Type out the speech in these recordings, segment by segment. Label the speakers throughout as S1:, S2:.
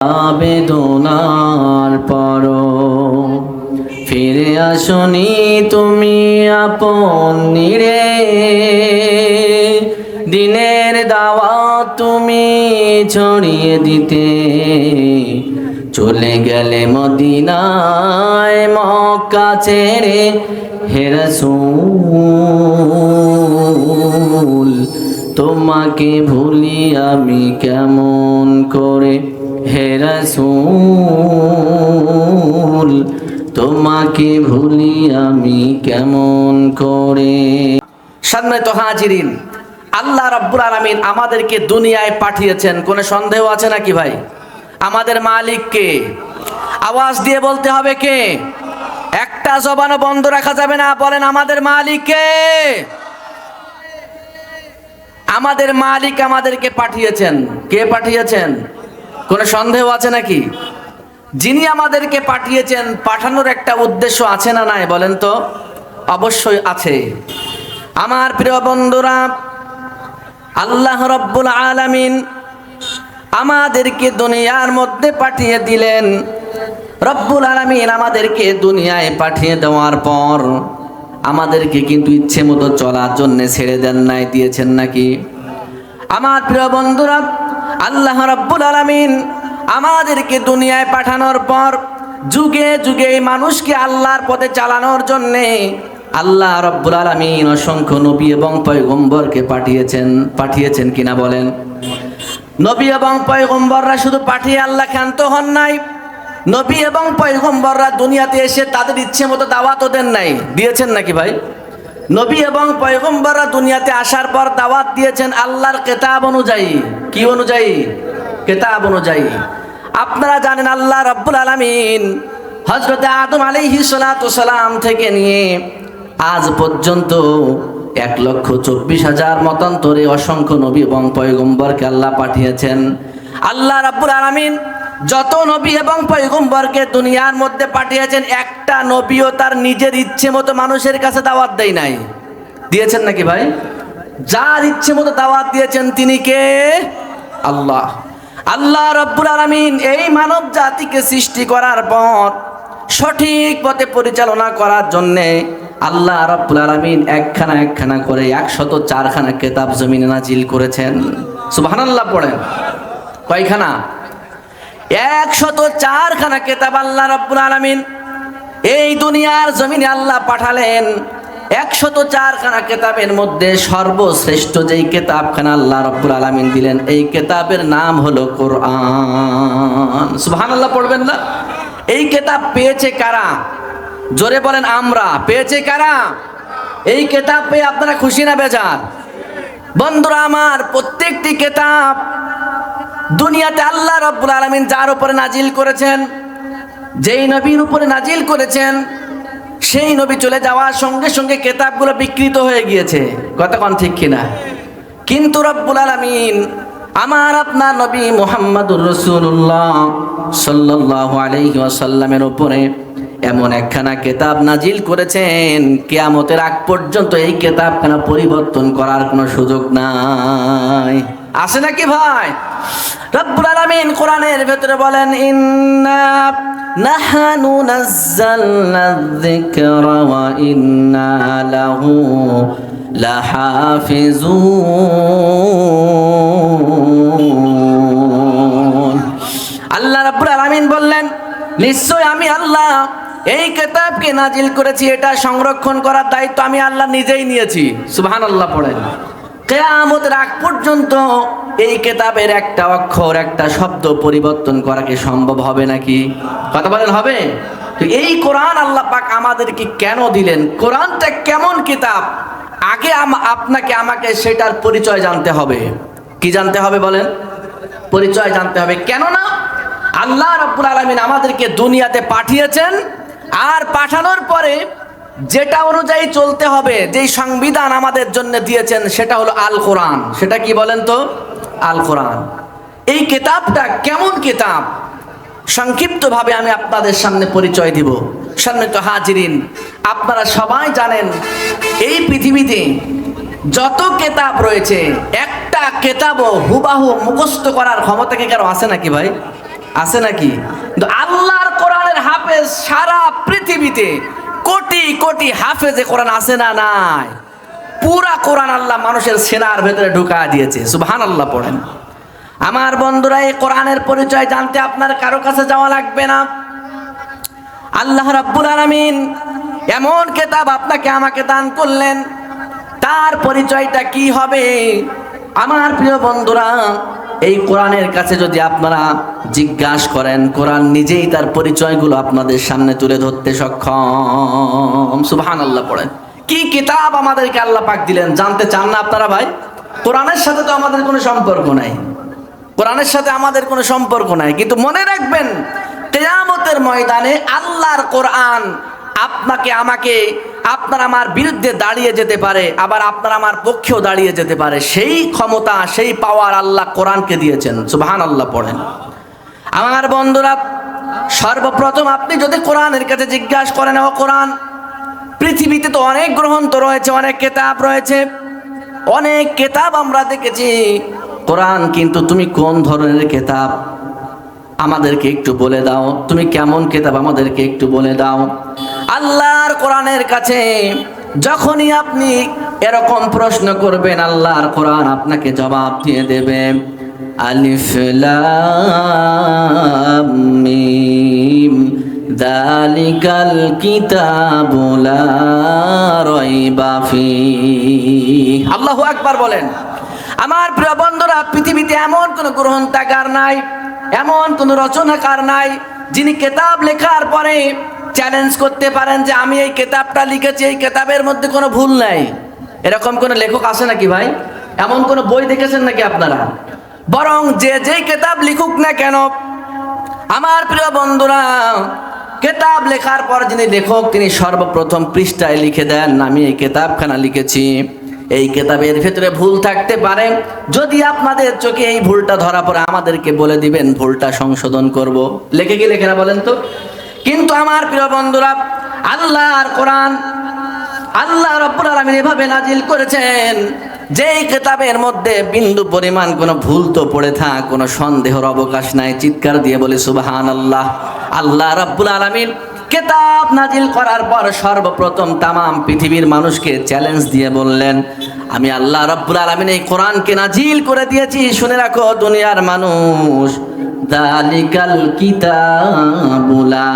S1: বেদনার পর ফিরে আসনি তুমি আপন নিরে, দিনের দাওয়াত তুমি ছড়িয়ে দিতে চলে গেলে মদিনায় মক্কা ছেড়ে হে রাসূল। তোমাকে ভুলি আমি কেমন করে হে রাসূল, তোমাকে ভুলি আমি কেমন করে। সম্মানিত হাজিরিন, আল্লাহ রাব্বুল আলামিন আমাদেরকে দুনিয়ায় পাঠিয়েছেন, কোনো সন্দেহ আছে নাকি ভাই? আমাদের মালিক কে? আওয়াজ দিয়ে বলতে হবে কে? একটা জবানও বন্ধ রাখা যাবে না। বলেন আমাদের মালিক কে? আমাদের মালিক আমাদেরকে পাঠিয়েছেন। কে পাঠিয়েছেন? কোনো সন্দেহ আছে নাকি? যিনি আমাদেরকে পাঠিয়েছেন, পাঠানোর একটা উদ্দেশ্য আছে না নাই বলেন তো? অবশ্যই আছে। আমার প্রিয় বন্ধুরা, আল্লাহ রাব্বুল আলামিন আমাদেরকে দুনিয়ার মধ্যে পাঠিয়ে দিলেন। রব্বুল আলামিন আমাদেরকে দুনিয়ায় পাঠিয়ে দেওয়ার পর আমাদেরকে কিন্তু ইচ্ছে মতো চলার জন্য ছেড়ে দেন নাই, দিয়েছেন নাকি? আমার প্রিয় বন্ধুরা, আল্লাহ রাব্বুল আলামিন আমাদেরকে দুনিয়ায় পাঠানোর পর যুগে যুগে মানুষকে আল্লাহর পথে চালানোর জন্যে আল্লাহ রাব্বুল আলামিন অসংখ্য নবী এবং পয়গম্বরকে পাঠিয়েছেন কিনা বলেন? নবী এবং পয়গম্বররা শুধু পাঠিয়ে আল্লাহ ক্ষান্ত হন নাই, নবী এবং পয়গম্বররা দুনিয়াতে এসে তাদের ইচ্ছে মতো দাওয়াতও দেন নাই, দিয়েছেন নাকি ভাই? নবী এবং পয়গম্বররা দুনিয়াতে আসার পর দাওয়াত দিয়েছেন আল্লাহর কিতাব অনুযায়ী। কি অনুযায়ী? কিতাব অনুযায়ী। আপনারা জানেন আল্লাহ রাব্বুল আলামিন হযরত আদম আলাইহিস সালাতু সালাম থেকে নিয়ে আজ পর্যন্ত 1,24,000 মতান্তরে অসংখ্য নবী এবং পয়গম্বরকে আল্লাহ পাঠিয়েছেন। আল্লাহ রাব্বুল আলামিন যত নবী এবং পয়গম্বরকে দুনিয়ার মধ্যে পাঠিয়েছেন, একটা নবীও তার নিজের ইচ্ছে মতো মানুষের কাছে দাওয়াত দেয় নাই, দিয়েছেন নাকি ভাই? যার ইচ্ছে মতো দাওয়াত দিয়েছেন তিনি কে? আল্লাহ। আল্লাহ রাব্বুল আলামিন এই মানব জাতিকে সৃষ্টি করার পর সঠিক পথে পরিচালনা করার জন্যে আল্লাহ রাব্বুল আলামিন একখানা করে 104খানা কিতাব জমিনে নাজিল করেছেন। সুবহানাল্লাহ পড়েন। কয়খানা? 104খানা কিতাব আল্লাহ রাব্বুল আলামিন এই দুনিয়ার জমিনে আল্লাহ পাঠালেন। 104খানা কিতাবের মধ্যে সর্বশ্রেষ্ঠ যেই কিতাবখানা আল্লাহ রাব্বুল আলামিন দিলেন, এই কিতাবের নাম হলো কোরআন। সুবহানাল্লাহ পড়বেন না? এই কিতাব পেয়েছে কারা? জোরে বলেন আমরা। পেয়েছে কারা? এই কিতাব পেয়ে আপনারা খুশি না বেজার? বন্ধুরা আমার, প্রত্যেকটি কিতাব দুনিয়াতে আল্লাহ রাব্বুল আলামিন যার উপরে নাজিল করেছেন, যেই নবীর উপরে নাজিল করেছেন, সেই নবী চলে যাওয়ার সঙ্গে সঙ্গে কিতাবগুলো বিকৃত হয়ে গিয়েছে। কতক্ষণ ঠিক কিনা? কিন্তু রব্বুল আলামিন আমার আপনার নবী মুহাম্মদুর রাসূলুল্লাহ সাল্লাল্লাহু আলাইহি ওয়াসাল্লামের উপরে এমন একখানা কিতাব নাজিল করেছেন, কিয়ামতের আগ পর্যন্ত এই কিতাবখানা পরিবর্তন করার কোনো সুযোগ নাই। আছে নাকি ভাই? রব্বুল আলামিন কোরআনের ভেতরে বলেন, ইন্না নাহনু নাযালনা যিকরা ওয়া ইন্না লাহু লাহাফিজুন। আল্লাহ রাব্বুল আলামিন বললেন, নিশ্চয় আমি আল্লাহ এই কিতাবকে নাজিল করেছি, এটা সংরক্ষণ করার দায়িত্ব আমি আল্লাহ নিজেই নিয়েছি। সুবহানাল্লাহ পড়েন। কিয়ামতের আগ পর্যন্ত এই কিতাবের একটা অক্ষর, একটা শব্দ পরিবর্তন করা কি সম্ভব হবে নাকি? কথা বলেন, হবে? তো এই কোরআন আল্লাহ পাক আমাদেরকে কেন দিলেন? কোরআনটা কেমন কিতাব? আগে আপনাকে আমাকে সেটার পরিচয় জানতে হবে। কি জানতে হবে বলেন? পরিচয় জানতে হবে। কেননা আল্লাহ রাব্বুল আলামিন আমাদেরকে দুনিয়াতে পাঠিয়েছেন, আর পাঠানোর পরে যেটা অনুযায়ী চলতে হবে, যেই সংবিধান আমাদের জন্য দিয়েছেন, সেটা হলো আল কোরআন। সেটা কি বলেন তো? আল কোরআন। এই কিতাবটা কেমন কিতাব সংক্ষিপ্তভাবে আমি আপনাদের সামনে পরিচয় দিব। সম্মানিত হাজিরিন, আপনারা সবাই জানেন এই পৃথিবীতে যত কিতাব রয়েছে, একটা কিতাবও হুবাহু মুখস্থ করার ক্ষমতা কি কারো আছে নাকি ভাই? আছে নাকি? কিন্তু আল্লাহর কোরআনের হাফেজ সারা পৃথিবীতে কোটি কোটি হাফেজে কোরআন আছে না নাই? পুরা কোরআন আল্লাহ মানুষের সেনার ভেতরে ঢুকা দিয়েছে। সুবহানাল্লাহ পড়েন। আমার বন্ধুরা, এই কোরআনের পরিচয় জানতে আপনার কারো কাছে যাওয়া লাগবে না। আল্লাহ রাব্বুল আলামিন এমন কিতাব আপনাকে আমাকে দান করলেন, তার পরিচয়টা কি হবে? আমার প্রিয় বন্ধুরা, এই কোরআনের কাছে যদি আপনারা জিজ্ঞাসা করেন, কোরআন নিজেই তার পরিচয়গুলো আপনাদের সামনে তুলে ধরতে সক্ষম। সুবহানাল্লাহ পড়েন। কি কিতাব আমাদেরকে আল্লাহ পাক দিলেন, জানতে চান না আপনারা ভাই? কোরআনের সাথে তো আমাদের কোনো সম্পর্ক নাই, কোরআনের সাথে আমাদের কোনো সম্পর্ক নাই। কিন্তু মনে রাখবেন, কিয়ামতের ময়দানে আল্লাহর কোরআন আপনাকে আমাকে, আপনার আমার বিরুদ্ধে দাঁড়িয়ে যেতে পারে, আবার আপনার আমার পক্ষেও দাঁড়িয়ে যেতে পারে। সেই ক্ষমতা, সেই পাওয়ার আল্লাহ কোরআনকে দিয়েছেন। সুবহানাল্লাহ পড়েন। আমার বন্ধুরা, সর্বপ্রথম আপনি যদি কোরআনের কাছে জিজ্ঞাসা করেন, ও কোরআন, পৃথিবীতে তো অনেক গ্রন্থ রয়েছে, অনেক কিতাব রয়েছে, অনেক কিতাব আমরা দেখেছি, কোরআন কিন্তু তুমি কোন ধরনের কিতাব আমাদেরকে একটু বলে দাও, তুমি কেমন কিতাব আমাদেরকে একটু বলে দাও। আল্লাহর কোরআনের কাছে যখনই আপনি এরকম প্রশ্ন করবেন, আল্লাহর কোরআন আপনাকে জবাব দিয়ে দেবে। আলিফ লাম মিম যালিকাল কিতাবু লা রাইবা ফীহি। আল্লাহু আকবার বলেন। আমার প্রিয় বন্ধুরা, পৃথিবীতে এমন কোন গ্রন্থাগার নাই, এমন কোন রচনাকার নাই যিনি কিতাব লেখার পরে চ্যালেঞ্জ করতে পারেন যে আমি এই কিতাবটা লিখেছি, এই কিতাবের মধ্যে কোনো ভুল নাই। এরকম কোন লেখক আছে নাকি ভাই? এমন কোন বই দেখেছেন নাকি আপনারা? বরং যে যেই কিতাব লিখুক না কেন, আমার প্রিয় বন্ধুরা, কিতাব লেখার পর যিনি লেখক, তিনি সর্বপ্রথম পৃষ্ঠায় লিখে দেন, আমি এই কিতাবখানা লিখেছি, এই কিতাবের ভেতরে ভুল থাকতে পারে, যদি আপনাদের চোখে এই ভুলটা ধরা পড়ে আমাদেরকে বলে দিবেন, ভুলটা সংশোধন করব। লেখে কি লেখে না বলেন তো? কিন্তু আমার প্রিয় বন্ধুরা, আল্লাহর কোরআন আল্লাহ রাব্বুল আলামিন এভাবে নাজিল করেছেন, যেই কিতাবের মধ্যে বিন্দু পরিমাণ কোনো ভুল তো পড়ে থাক, কোনো সন্দেহের অবকাশ নাই। চিৎকার দিয়ে বলে সুবহানাল্লাহ। আল্লাহ রাব্বুল আলামিন কিতাব নাজিল করার পর সর্বপ্রথম তামাম পৃথিবীর মানুষকে চ্যালেঞ্জ দিয়ে বললেন, আমি আল্লাহ রাব্বুল আলামিন এই কোরআনকে নাজিল করে দিয়েছি, শুনে রাখো দুনিয়ার মানুষ, যালিকাল কিতাবু লা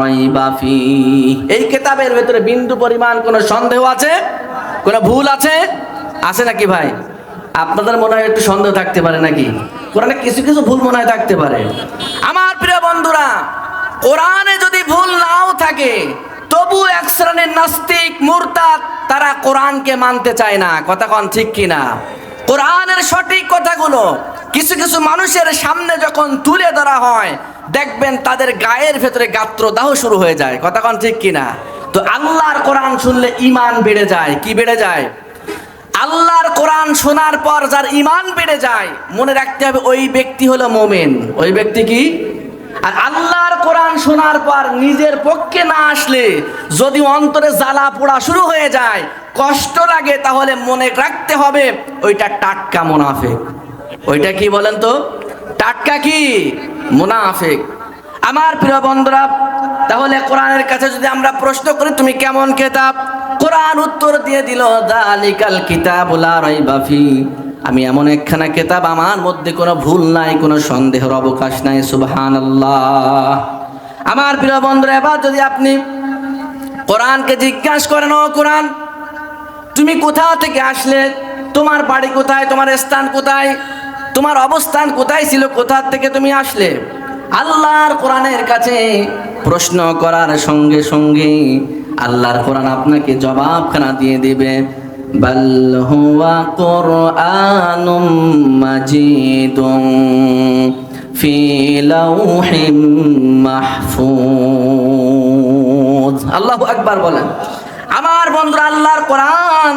S1: রাইবা ফীহি। এই কিতাবের ভিতরে বিন্দু পরিমাণ কোনো সন্দেহ আছে, কোনো ভুল আছে? আছে নাকি ভাই? আপনাদের মনে হয় একটু সন্দেহ থাকতে পারে নাকি? কোরআনে কিছু কিছু ভুল মনে হয় থাকতে পারে। আমার প্রিয় বন্ধুরা, কোরআনে যদি ভুল নাও থাকে, তবু এক শ্রেণীর নাস্তিক মুরতাদ, তারা কোরআনকে মানতে চায় না। কথা কোন ঠিক কিনা? কোরআনের সঠিক কথাগুলো কিছু কিছু মানুষের সামনে যখন তুলে ধরা হয়, দেখবেন তাদের গায়ের ভেতরে গাত্রদাহ শুরু হয়ে যায়। কথা কোন ঠিক কিনা? তো আল্লাহর কোরআন শুনলে ঈমান বেড়ে যায়। কি বেড়ে যায়? আল্লাহর কোরআন শোনার পর যার ঈমান বেড়ে যায়, মনে রাখতে হবে ওই ব্যক্তি হলো মুমিন। ওই ব্যক্তি কি? আর আল্লাহর কোরআন শোনার পর নিজের পক্ষে না আসলে যদি অন্তরে জ্বালা পোড়া শুরু হয়ে যায়, কষ্ট লাগে, তাহলে মনে রাখতে হবে ওইটা টাটকা মুনাফিক। ওইটা কি বলেন তো? টাটকা কি? মুনাফিক। আমার প্রিয় বন্ধুরা, তাহলে কোরআনের কাছে যদি আমরা প্রশ্ন করি, তুমি কেমন কিতাব? কোরআন উত্তর দিয়ে দিল, যালিকাল কিতাবু লা রাইবা ফীহি, আমি এমন একখানা কিতাব, আমার মধ্যে কোনো ভুল নাই, কোনো সন্দেহের অবকাশ নাই। সুবহানাল্লাহ। আমার প্রিয় বন্ধুরা, এবার যদি আপনি কোরআনকে জিজ্ঞাসা করেন, ও কোরআন, তুমি কোথা থেকে আসলে? তোমার বাড়ি কোথায়? তোমার স্থান কোথায়? তোমার অবস্থান কোথায় ছিল? কোথা থেকে তুমি আসলে? আল্লাহর কোরআনের কাছে প্রশ্ন করার সঙ্গে সঙ্গে আল্লাহর কোরআন আপনাকে জবাবখানা দিয়ে দিবে। বাল হুয়া কুরআনুম মাজিদুন ফি লাউহিম মাহফুজ। আল্লাহু আকবার বলেন। আমার বন্ধুরা, আল্লাহর কোরআন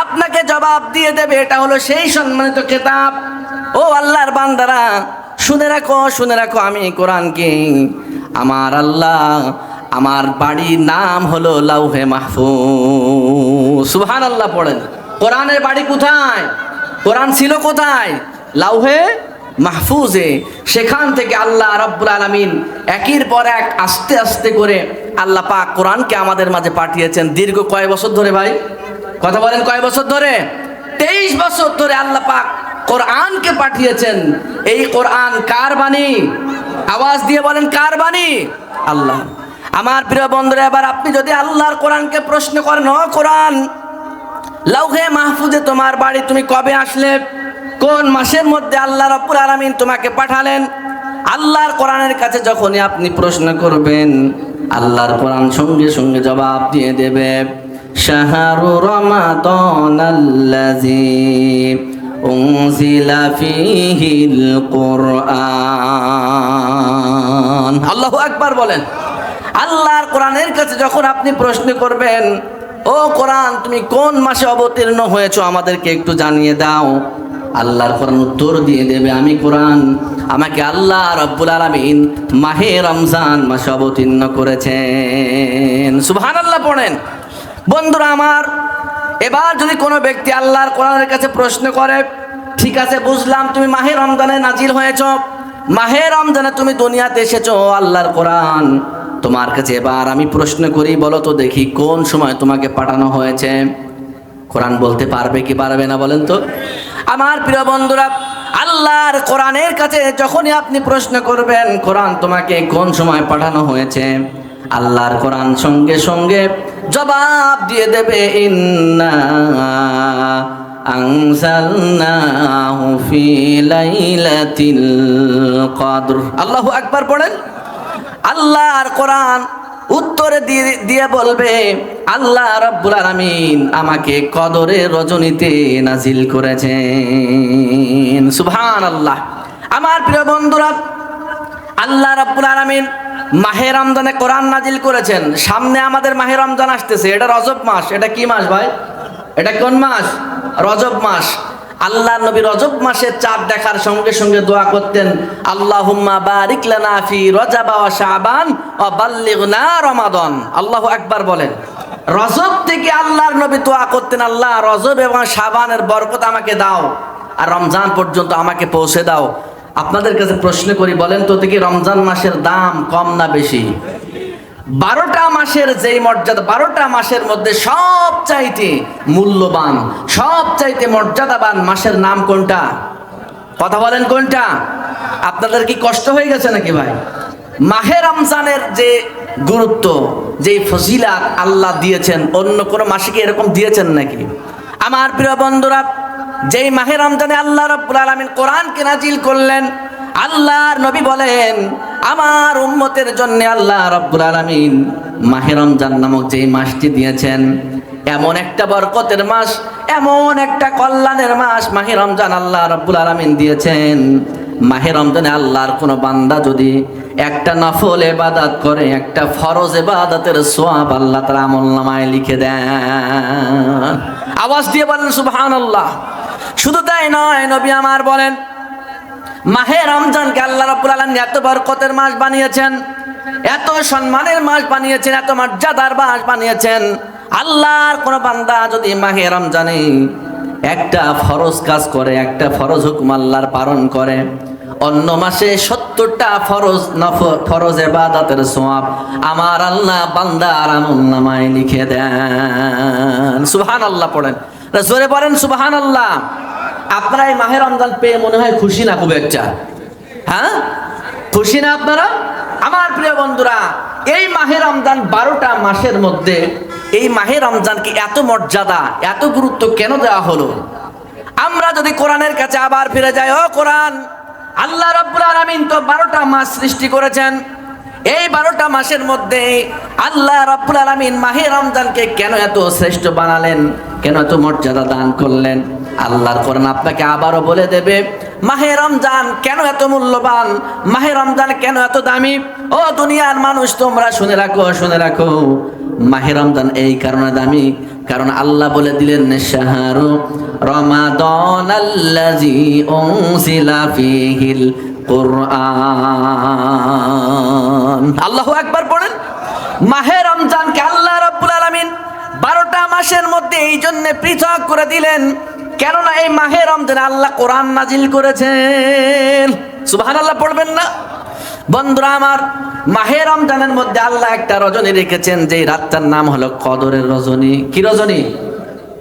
S1: আপনাকে জবাব দিয়ে দেবে, এটা হলো সেই সম্মানিত কিতাব। ও আল্লাহর বান্দারা, শুনে রাখো, শুনে রাখো, আমি কোরআনকে, আমার আল্লাহ, আমার বাড়ির নাম হলো লাউহে মাহফুজ। সুবহানাল্লাহ পড়েন। কোরআনের বাড়ি কোথায়? কোরআন ছিল কোথায়? লাউহে মাহফুজে, সেখান থেকে আল্লাহ রাব্বুল আলামিন একের পর এক আস্তে আস্তে করে আল্লাহ পাক কোরআনকে আমাদের মাঝে পাঠিয়েছেন। দীর্ঘ কয় বছর ধরে ভাই? কথা বলেন, কয় বছর ধরে? 23 বছর ধরে আল্লাহ পাক কোরআনকে পাঠিয়েছেন। এই কোরআন কার বাণী? আওয়াজ দিয়ে বলেন, কার বাণী? আল্লাহ। আমার প্রিয় বন্ধুরা, এবার আপনি যদি আল্লাহর কোরআনকে প্রশ্ন করেন, ও কোরআন, লাউহে মাহফুজে তোমার বাড়ি, তুমি কবে আসলে? কোন মাসের মধ্যে আল্লাহ রাব্বুল আলামিন তোমাকে পাঠালেন? আল্লাহর কোরআনের কাছে যখনই আপনি প্রশ্ন করবেন, আল্লাহর কোরআন সঙ্গে সঙ্গে জবাব দিয়ে দেবে, শাহরু রমাদানাল্লাযী উনজিলা ফীহিল কুরআন। আল্লাহু আকবার বলেন। আল্লাহর কোরআনের কাছে যখন আপনি প্রশ্ন করবেন, ও কোরআন, তুমি কোন মাসে অবতীর্ণ হয়েছো আমাদেরকে একটু জানিয়ে দাও, আল্লাহর কোরআন উত্তর দিয়ে দেবে, আমি কোরআন, আমাকে আল্লাহ রাব্বুল আলামিন মাহে রমজান মাসে অবতীর্ণ করেছেন। সুবহানাল্লাহ পড়েন। বন্ধুরা আমার, এবার যদি কোনো ব্যক্তি আল্লাহর কোরআনের কাছে প্রশ্ন করে, ঠিক আছে বুঝলাম তুমি মাহে রমজানে নাজিল হয়েছ, মাহে রমজানে তুমি দুনিয়াতে এসেছো, আল্লাহর কোরআন তোমার কাছে এবার আমি প্রশ্ন করি, বলো তো দেখি কোন সময় তোমাকে পাঠানো হয়েছে? কোরআন বলতে পারবে কি পারবে না বলেন তো? আমার প্রিয় বন্ধুরা, আল্লাহর কোরআনের কাছে যখনই আপনি প্রশ্ন করবেন, কোরআন তোমাকে কোন সময় পাঠানো হয়েছে, আল্লাহর কোরআন সঙ্গে সঙ্গে জবাব দিয়ে দেবে, ইন্না আনজালনাহু ফি লাইলাতিল কদর। আল্লাহু আকবার পড়েন। আল্লাহর কোরআন উত্তরে দিয়ে বলবে, আল্লাহ রাব্বুল আলামিন আমাকে কদরের রজনীতে নাজিল করেছেন। সুবহানাল্লাহ। আমার প্রিয় বন্ধুরা, আল্লাহ রাব্বুল আলামিন মাহে রমজানে কোরআন নাজিল করেছেন। সামনে আমাদের মাহে রমজান আসতেছে, এটা রজব মাস। এটা কি মাস ভাই? এটা কোন মাস? রজব মাস। আল্লাহ নবী রজব মাসে চাঁদ দেখার সঙ্গে সঙ্গে দোয়া করতেন, আল্লাহুম্মা বারিক লানা ফি রজব ওয়া শাবান ওয়া বাল্লিগনা রমাদান। আল্লাহু আকবার বলেন। রজব থেকে আল্লাহর নবী দোয়া করতেন, আল্লাহ রজব এবং শাবানের বরকত আমাকে দাও, আর রমজান পর্যন্ত আমাকে পৌঁছে দাও। আপনাদের কাছে প্রশ্ন করি, বলেন তো দেখি, রমজান মাসের দাম কম না বেশি? 12টা মাসের যেই মর্যাদা, 12টা মাসের মধ্যে সবচাইতে মূল্যবান, সবচাইতে মর্যাদাবান মাসের নাম কোনটা? কথা বলেন, কোনটা? আপনাদের কি কষ্ট হয়ে গেছে নাকি ভাই? মাহে রমজানের যে গুরুত্ব, যে ফজিলাত আল্লাহ দিয়েছেন, অন্য কোনো মাসে কি এরকম দিয়েছেন নাকি? আমার প্রিয় বন্ধুরা, যেই মাহে রমজানে আল্লাহ রাব্বুল আলামিন কোরআনকে নাজিল করলেন, আল্লাহর নবী বলেন, আমার উম্মতের জন্য আল্লাহ রাব্বুল আলামিন মাহে রমজান নামক যেই মাসটি দিয়েছেন, এমন একটা বরকতের মাস, এমন একটা কল্যাণের মাস মাহে রমজান আল্লাহ রাব্বুল আলামিন দিয়েছেন। মাহে রমজানে আল্লাহর কোনো বান্দা যদি একটা নফল ইবাদত করে, একটা ফরজ ইবাদতের সওয়াব আল্লাহ তাআলা আমলনামায় লিখে দেন। আওয়াজ দিয়ে বলেন সুবহানাল্লাহ। শুধু তাই নয়, নবী আমার বলেন, মাহে রমজানকে আল্লাহ রাব্বুল আলামিন এত বরকতের মাস বানিয়েছেন, এত সম্মানের মাস বানিয়েছেন, এত মর্যাদার মাস বানিয়েছেন, আল্লাহর কোন বান্দা যদি মাহে রমজানে একটা ফরজ কাজ করে, একটা ফরজ হুকুম আল্লাহর পালন করে, অন্য মাসে 70টা ফরজ ইবাদতের সওয়াব আমার আল্লাহ বান্দার আমলনামায় লিখে দেন। সুবহানাল্লাহ পড়েন, জোরে পড়েন সুবহানাল্লাহ। আপনারা এই মাহে রমজান পেয়ে মনে হয় খুশি না খুব একটা? হ্যাঁ, খুশি না আপনারা? আমার প্রিয় বন্ধুরা, এই মাহে রমজান 12টা মাসের মধ্যে এই মাহে রমজানকে এত মর্যাদা, এত গুরুত্ব কেন দেওয়া হলো? আমরা যদি কোরআনের কাছে আবার ফিরে যাই, ও কোরআন, আল্লাহ রাব্বুল আলামিন তো 12টা মাস সৃষ্টি করেছেন, এই 12টা মাসের মধ্যে আল্লাহ রাব্বুল আলামিন মাহে রমজানকে কেন এত শ্রেষ্ঠ বানালেন, কেন এত মর্যাদা দান করলেন? আল্লাহর কোরআন আপনাকে আবারও বলে দেবে, মাহে রমজান কেন এত মূল্যবান, মাহে রমজান কেন এত দামি। ও দুনিয়ার মানুষ, তোমরা শুনে রাখো, শুনে রাখো, মাহে রমজান এই কারণে দামি, কারণ আল্লাহ বলে দিলেন, শাহরু রমাদানাল্লাযী উনজিলা ফীহিল কুরআন। আল্লাহু আকবার পড়েন। মাহে রমজানকে আল্লাহ রাব্বুল আলামিন 12টা মাসের মধ্যে এই জন্য পৃথক করে দিলেন, কেননা এই মাহে রমজানে আল্লাহ কোরআন নাজিল করেছেন। সুবহানাল্লাহ পড়বেন না? বন্ধুরা আমার, মাহে রমজানের মধ্যে আল্লাহ একটা রজনী রেখেছেন, যে রাতটার নাম হলো কদরের রজনী। কি রজনী?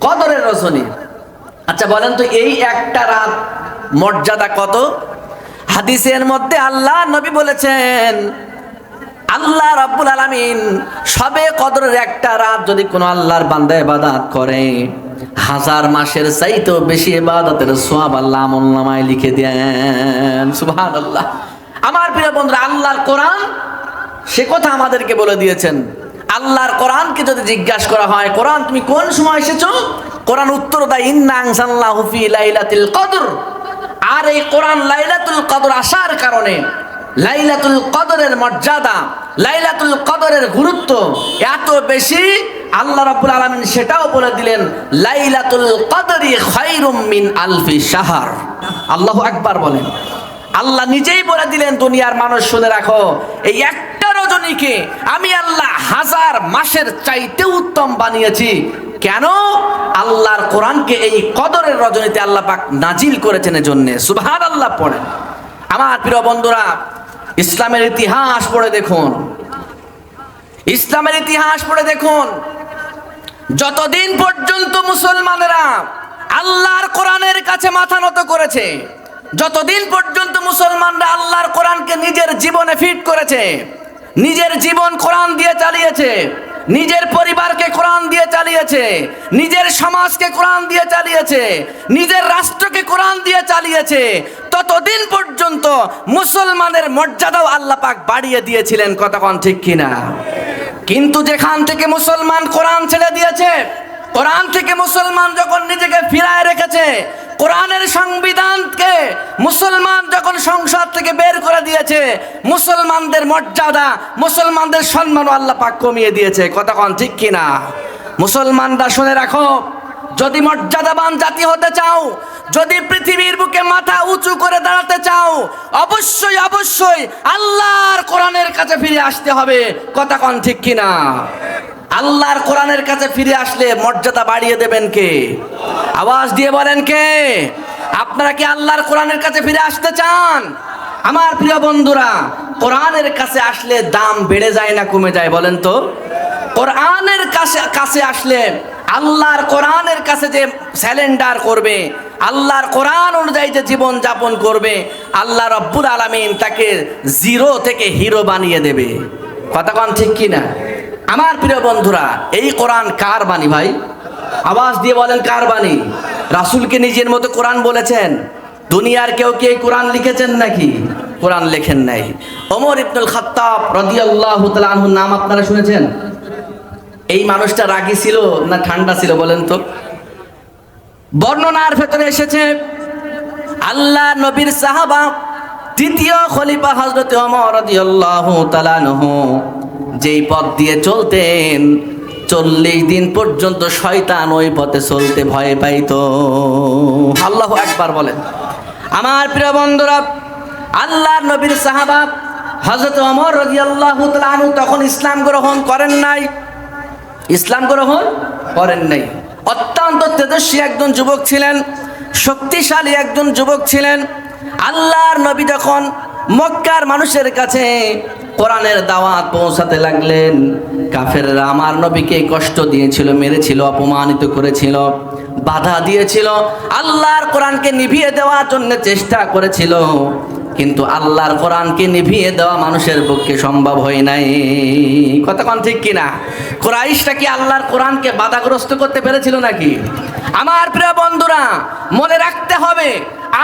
S1: কদরের রজনী। আচ্ছা বলেন তো, এই একটা রাত মর্যাদা কত? হাদিসের মধ্যে আল্লাহ নবী বলেছেন, আল্লাহ রাব্বুল আলামিন সবে কদরের একটা রাত যদি কোনো আল্লাহর বান্দা ইবাদত করে, 1000 মাসের চাইতেও বেশি ইবাদতের সওয়াব আল্লাহ আমলনামায় লিখে দেন। সুবহানাল্লাহ। আমার প্রিয় বন্ধুরা, আল্লাহর কোরআন সে কথা আমাদেরকে বলে দিয়েছেন। আল্লাহর কোরআনকে যদি জিজ্ঞাসা করা হয়, কোরআন তুমি কোন সময় এসেছো, কোরআন উত্তর দেয় ইন্না আনজালনাহু ফি লাইলাতুল কদর। আর এই কোরআন লাইলাতুল কদর আসার কারণে লাইলাতুল কদরের মর্যাদা, লাইলাতুল কদরের গুরুত্ব এত বেশি, আল্লাহ রাব্বুল আলামিন সেটাও বলে দিলেন লাইলাতুল কদরি খায়রুম মিন আলফি শাহর। আল্লাহু আকবার বলেন। আল্লাহ নিজেই বলে দিলেন, দুনিয়ার মানুষ শুনে রাখো, এই একটা রজনীকে আমি আল্লাহ 1000 মাসের চাইতে উত্তম বানিয়েছি। কেন? আল্লাহর কোরআনকে এই কদরের রজনীতে আল্লাহ পাক নাজিল করেছেন এজন্য। সুবহানাল্লাহ পড়েন। আমার প্রিয় বন্ধুরা, ইসলামের ইতিহাস পড়ে দেখুন, ইসলামের ইতিহাস পড়ে দেখুন, যতদিন পর্যন্ত মুসলমানেরা আল্লাহর কোরআনের কাছে মাথা নত করেছে, যতদিন পর্যন্ত মুসলমানরা আল্লাহর কোরআনকে নিজের জীবনে ফিট করেছে, নিজের জীবন কোরআন দিয়ে চালিয়েছে, নিজের পরিবারকে কোরআন দিয়ে চালিয়েছে, নিজের সমাজকে কোরআন দিয়ে চালিয়েছে, নিজের রাষ্ট্রকে কোরআন দিয়ে চালিয়েছে, ততদিন পর্যন্ত মুসলমানের মর্যাদাও আল্লাহ পাক বাড়িয়ে দিয়েছিলেন। কতক্ষণ ঠিক কিনা? কিন্তু যেখান থেকে মুসলমান কোরআন ছেড়ে দিয়েছে, কোরআন থেকে মুসলমান যখন নিজেকে ফিরায় রেখেছে, কোরআনের সংবিধানকে মুসলমান যখন সংসদ থেকে বের করে দিয়েছে, মুসলমানদের মর্যাদা, মুসলমানদের সম্মান আল্লাহ পাক কমিয়ে দিয়েছে। কতক্ষণ ঠিক কিনা? মুসলমানরা শুনে রাখো, যদি মর্যাদাবান জাতি হতে চাও, যদি পৃথিবীর বুকে মাথা উঁচু করে দাঁড়াতে চাও, অবশ্যই অবশ্যই আল্লাহর কোরআনের কাছে ফিরে আসতে হবে। কতক্ষণ ঠিক কিনা? আল্লাহর কোরআনের কাছে ফিরে আসলে মর্যাদা বাড়িয়ে দেবেন কে? আওয়াজ দিয়ে বলেন কে? আপনারা কি আল্লাহর কোরআনের কাছে ফিরে আসতে চান? আমার প্রিয় বন্ধুরা, কোরআনের কাছে আসলে দাম বেড়ে যায় না কমে যায় বলেন তো? কোরআনের কাছে আসলে, আল্লাহর কোরআনের কাছে যে স্যালেন্ডার করবে, আল্লাহর কোরআন অনুযায়ী যে জীবন যাপন করবে, আল্লাহ রাব্বুল আলামিন তাকে জিরো থেকে হিরো বানিয়ে দেবে। কতক্ষণ ঠিক কিনা? আমার প্রিয় বন্ধুরা, এই কোরআন কার বাণী ভাই? আওয়াজ দিয়ে বলেন কার বাণী? রাসূলকে নিজের মতো কোরআন বলেছেন। দুনিয়ার কেউ কি এই কোরআন লিখেছেন নাকি? কোরআন লেখেন নাই। ওমর ইবনুল খাত্তাব রাদিয়াল্লাহু তাআলা আনহুর নাম আপনারা শুনেছেন? এই মানুষটা রাগী ছিল না ঠান্ডা ছিল বলেন তো? বর্ণনার ভেতরে এসেছে, আল্লাহ নবীর সাহাবা তৃতীয় খলিফা হযরত ওমর রাদিয়াল্লাহু তাআলা আনহু যেই পথ দিয়ে চলতেন, 40 দিন পর্যন্ত শয়তান ওই পথে চলতে ভয় পাইতো। আল্লাহু আকবার বলেন। আমার প্রিয় বন্ধুরা, আল্লাহর নবীর সাহাবা হযরত ওমর রাদিয়াল্লাহু তাআলা আনহু তখন ইসলাম গ্রহণ করেন নাই, ইসলাম গ্রহণ করেন নাই। অত্যন্ত তেজস্বী একজন যুবক ছিলেন, শক্তিশালী একজন যুবক ছিলেন। আল্লাহর নবী যখন মক্কার মানুষের কাছে কোরআনের দাওয়াত পৌঁছাতে লাগলেন, কাফেররা আমার নবীকে কষ্ট দিয়েছিল, মেরেছিল, অপমানিত করেছিল, বাধা দিয়েছিল, আল্লাহর কোরআনকে নিভিয়ে দেওয়ার জন্য চেষ্টা করেছিল। কিন্তু আল্লাহর কোরআনকে নিভিয়ে দেওয়া মানুষের পক্ষে সম্ভব হয় নাই। কতক্ষণ ঠিক কিনা? কুরাইশটা কি আল্লাহর কোরআনকে বাধাগ্রস্ত করতে পেরেছিল নাকি? আমার প্রিয় বন্ধুরা, মনে রাখতে হবে,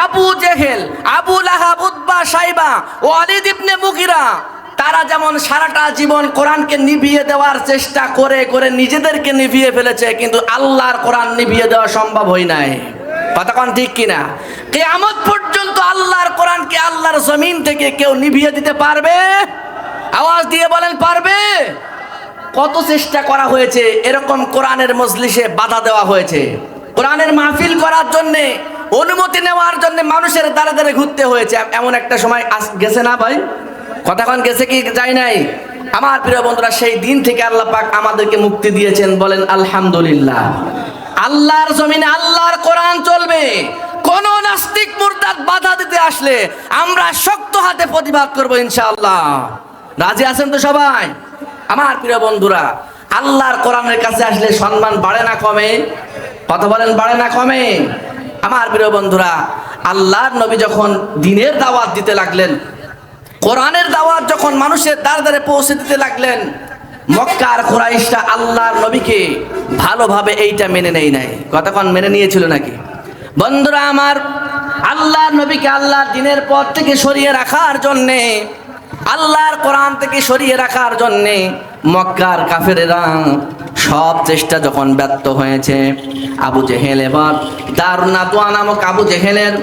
S1: আবু জেহেল, আবু লাহাব, উতবা, সাইবা, ওয়ালিদ ইবনে মুগিরা, তারা যেমন সারাটা জীবন কোরআনকে নিভিয়ে দেওয়ার চেষ্টা করে করে নিজেদেরকে নিভিয়ে ফেলেছে, কিন্তু আল্লাহর কোরআন নিভিয়ে দেওয়া সম্ভব হয় নাই। কতক্ষণ ঠিক কিনা? কিয়ামত পর্যন্ত আল্লাহর কোরআনকে আল্লাহর জমিন থেকে কেউ নিভিয়ে দিতে পারবে? আওয়াজ দিয়ে বলেন পারবে? কত চেষ্টা করা হয়েছে, এরকম কোরআনের মজলিসে বাধা দেওয়া হয়েছে, কোরআনের মাহফিল করার জন্য অনুমতি নেওয়ার জন্য মানুষের দ্বারে দ্বারে ঘুরতে হয়েছে। এমন একটা সময় গেছে না ভাই? কতক্ষণ গেছে কি যায় নাই? আমার প্রিয় বন্ধুরা, সেই দিন থেকে আল্লাহ পাক আমাদেরকে মুক্তি দিয়েছেন, বলেন আলহামদুলিল্লাহ। আল্লাহর জমিনে আল্লাহর কোরআন চলবে। কোন নাস্তিক মুরতাদ বাধা দিতে আসলে আমরা শক্ত হাতে প্রতিবাদ করব ইনশাআল্লাহ। রাজি আছেন তো সবাই? আমার প্রিয় বন্ধুরা, আল্লাহর কোরআনের কাছে আসলে সম্মান বাড়ে না কমে? কথা বলেন, বাড়ে না কমে? আমার প্রিয় বন্ধুরা, আল্লাহর নবী যখন দ্বীনের দাওয়াত দিতে লাগলেন, কোরআনের দাওয়াত যখন মানুষের দ্বারে দ্বারে পৌঁছে দিতে লাগলেন, মক্কার কুরাইশরা আল্লাহর নবীকে ভালোভাবে এইটা মেনে নেই নাই। কতক্ষণ মেনে নিয়েছিল নাকি? বন্ধুরা আমার, আল্লাহর নবীকে আল্লাহর দ্বীনের পথ থেকে সরিয়ে রাখার জন্যে, আল্লাহর কোরআন থেকে সরিয়ে রাখার জন্যে মক্কার কাফেরেরা সব চেষ্টা যখন ব্যর্থ হয়েছে, আবু জেহেল এবার দারুন নাদওয়া নামক আবু জেহেলের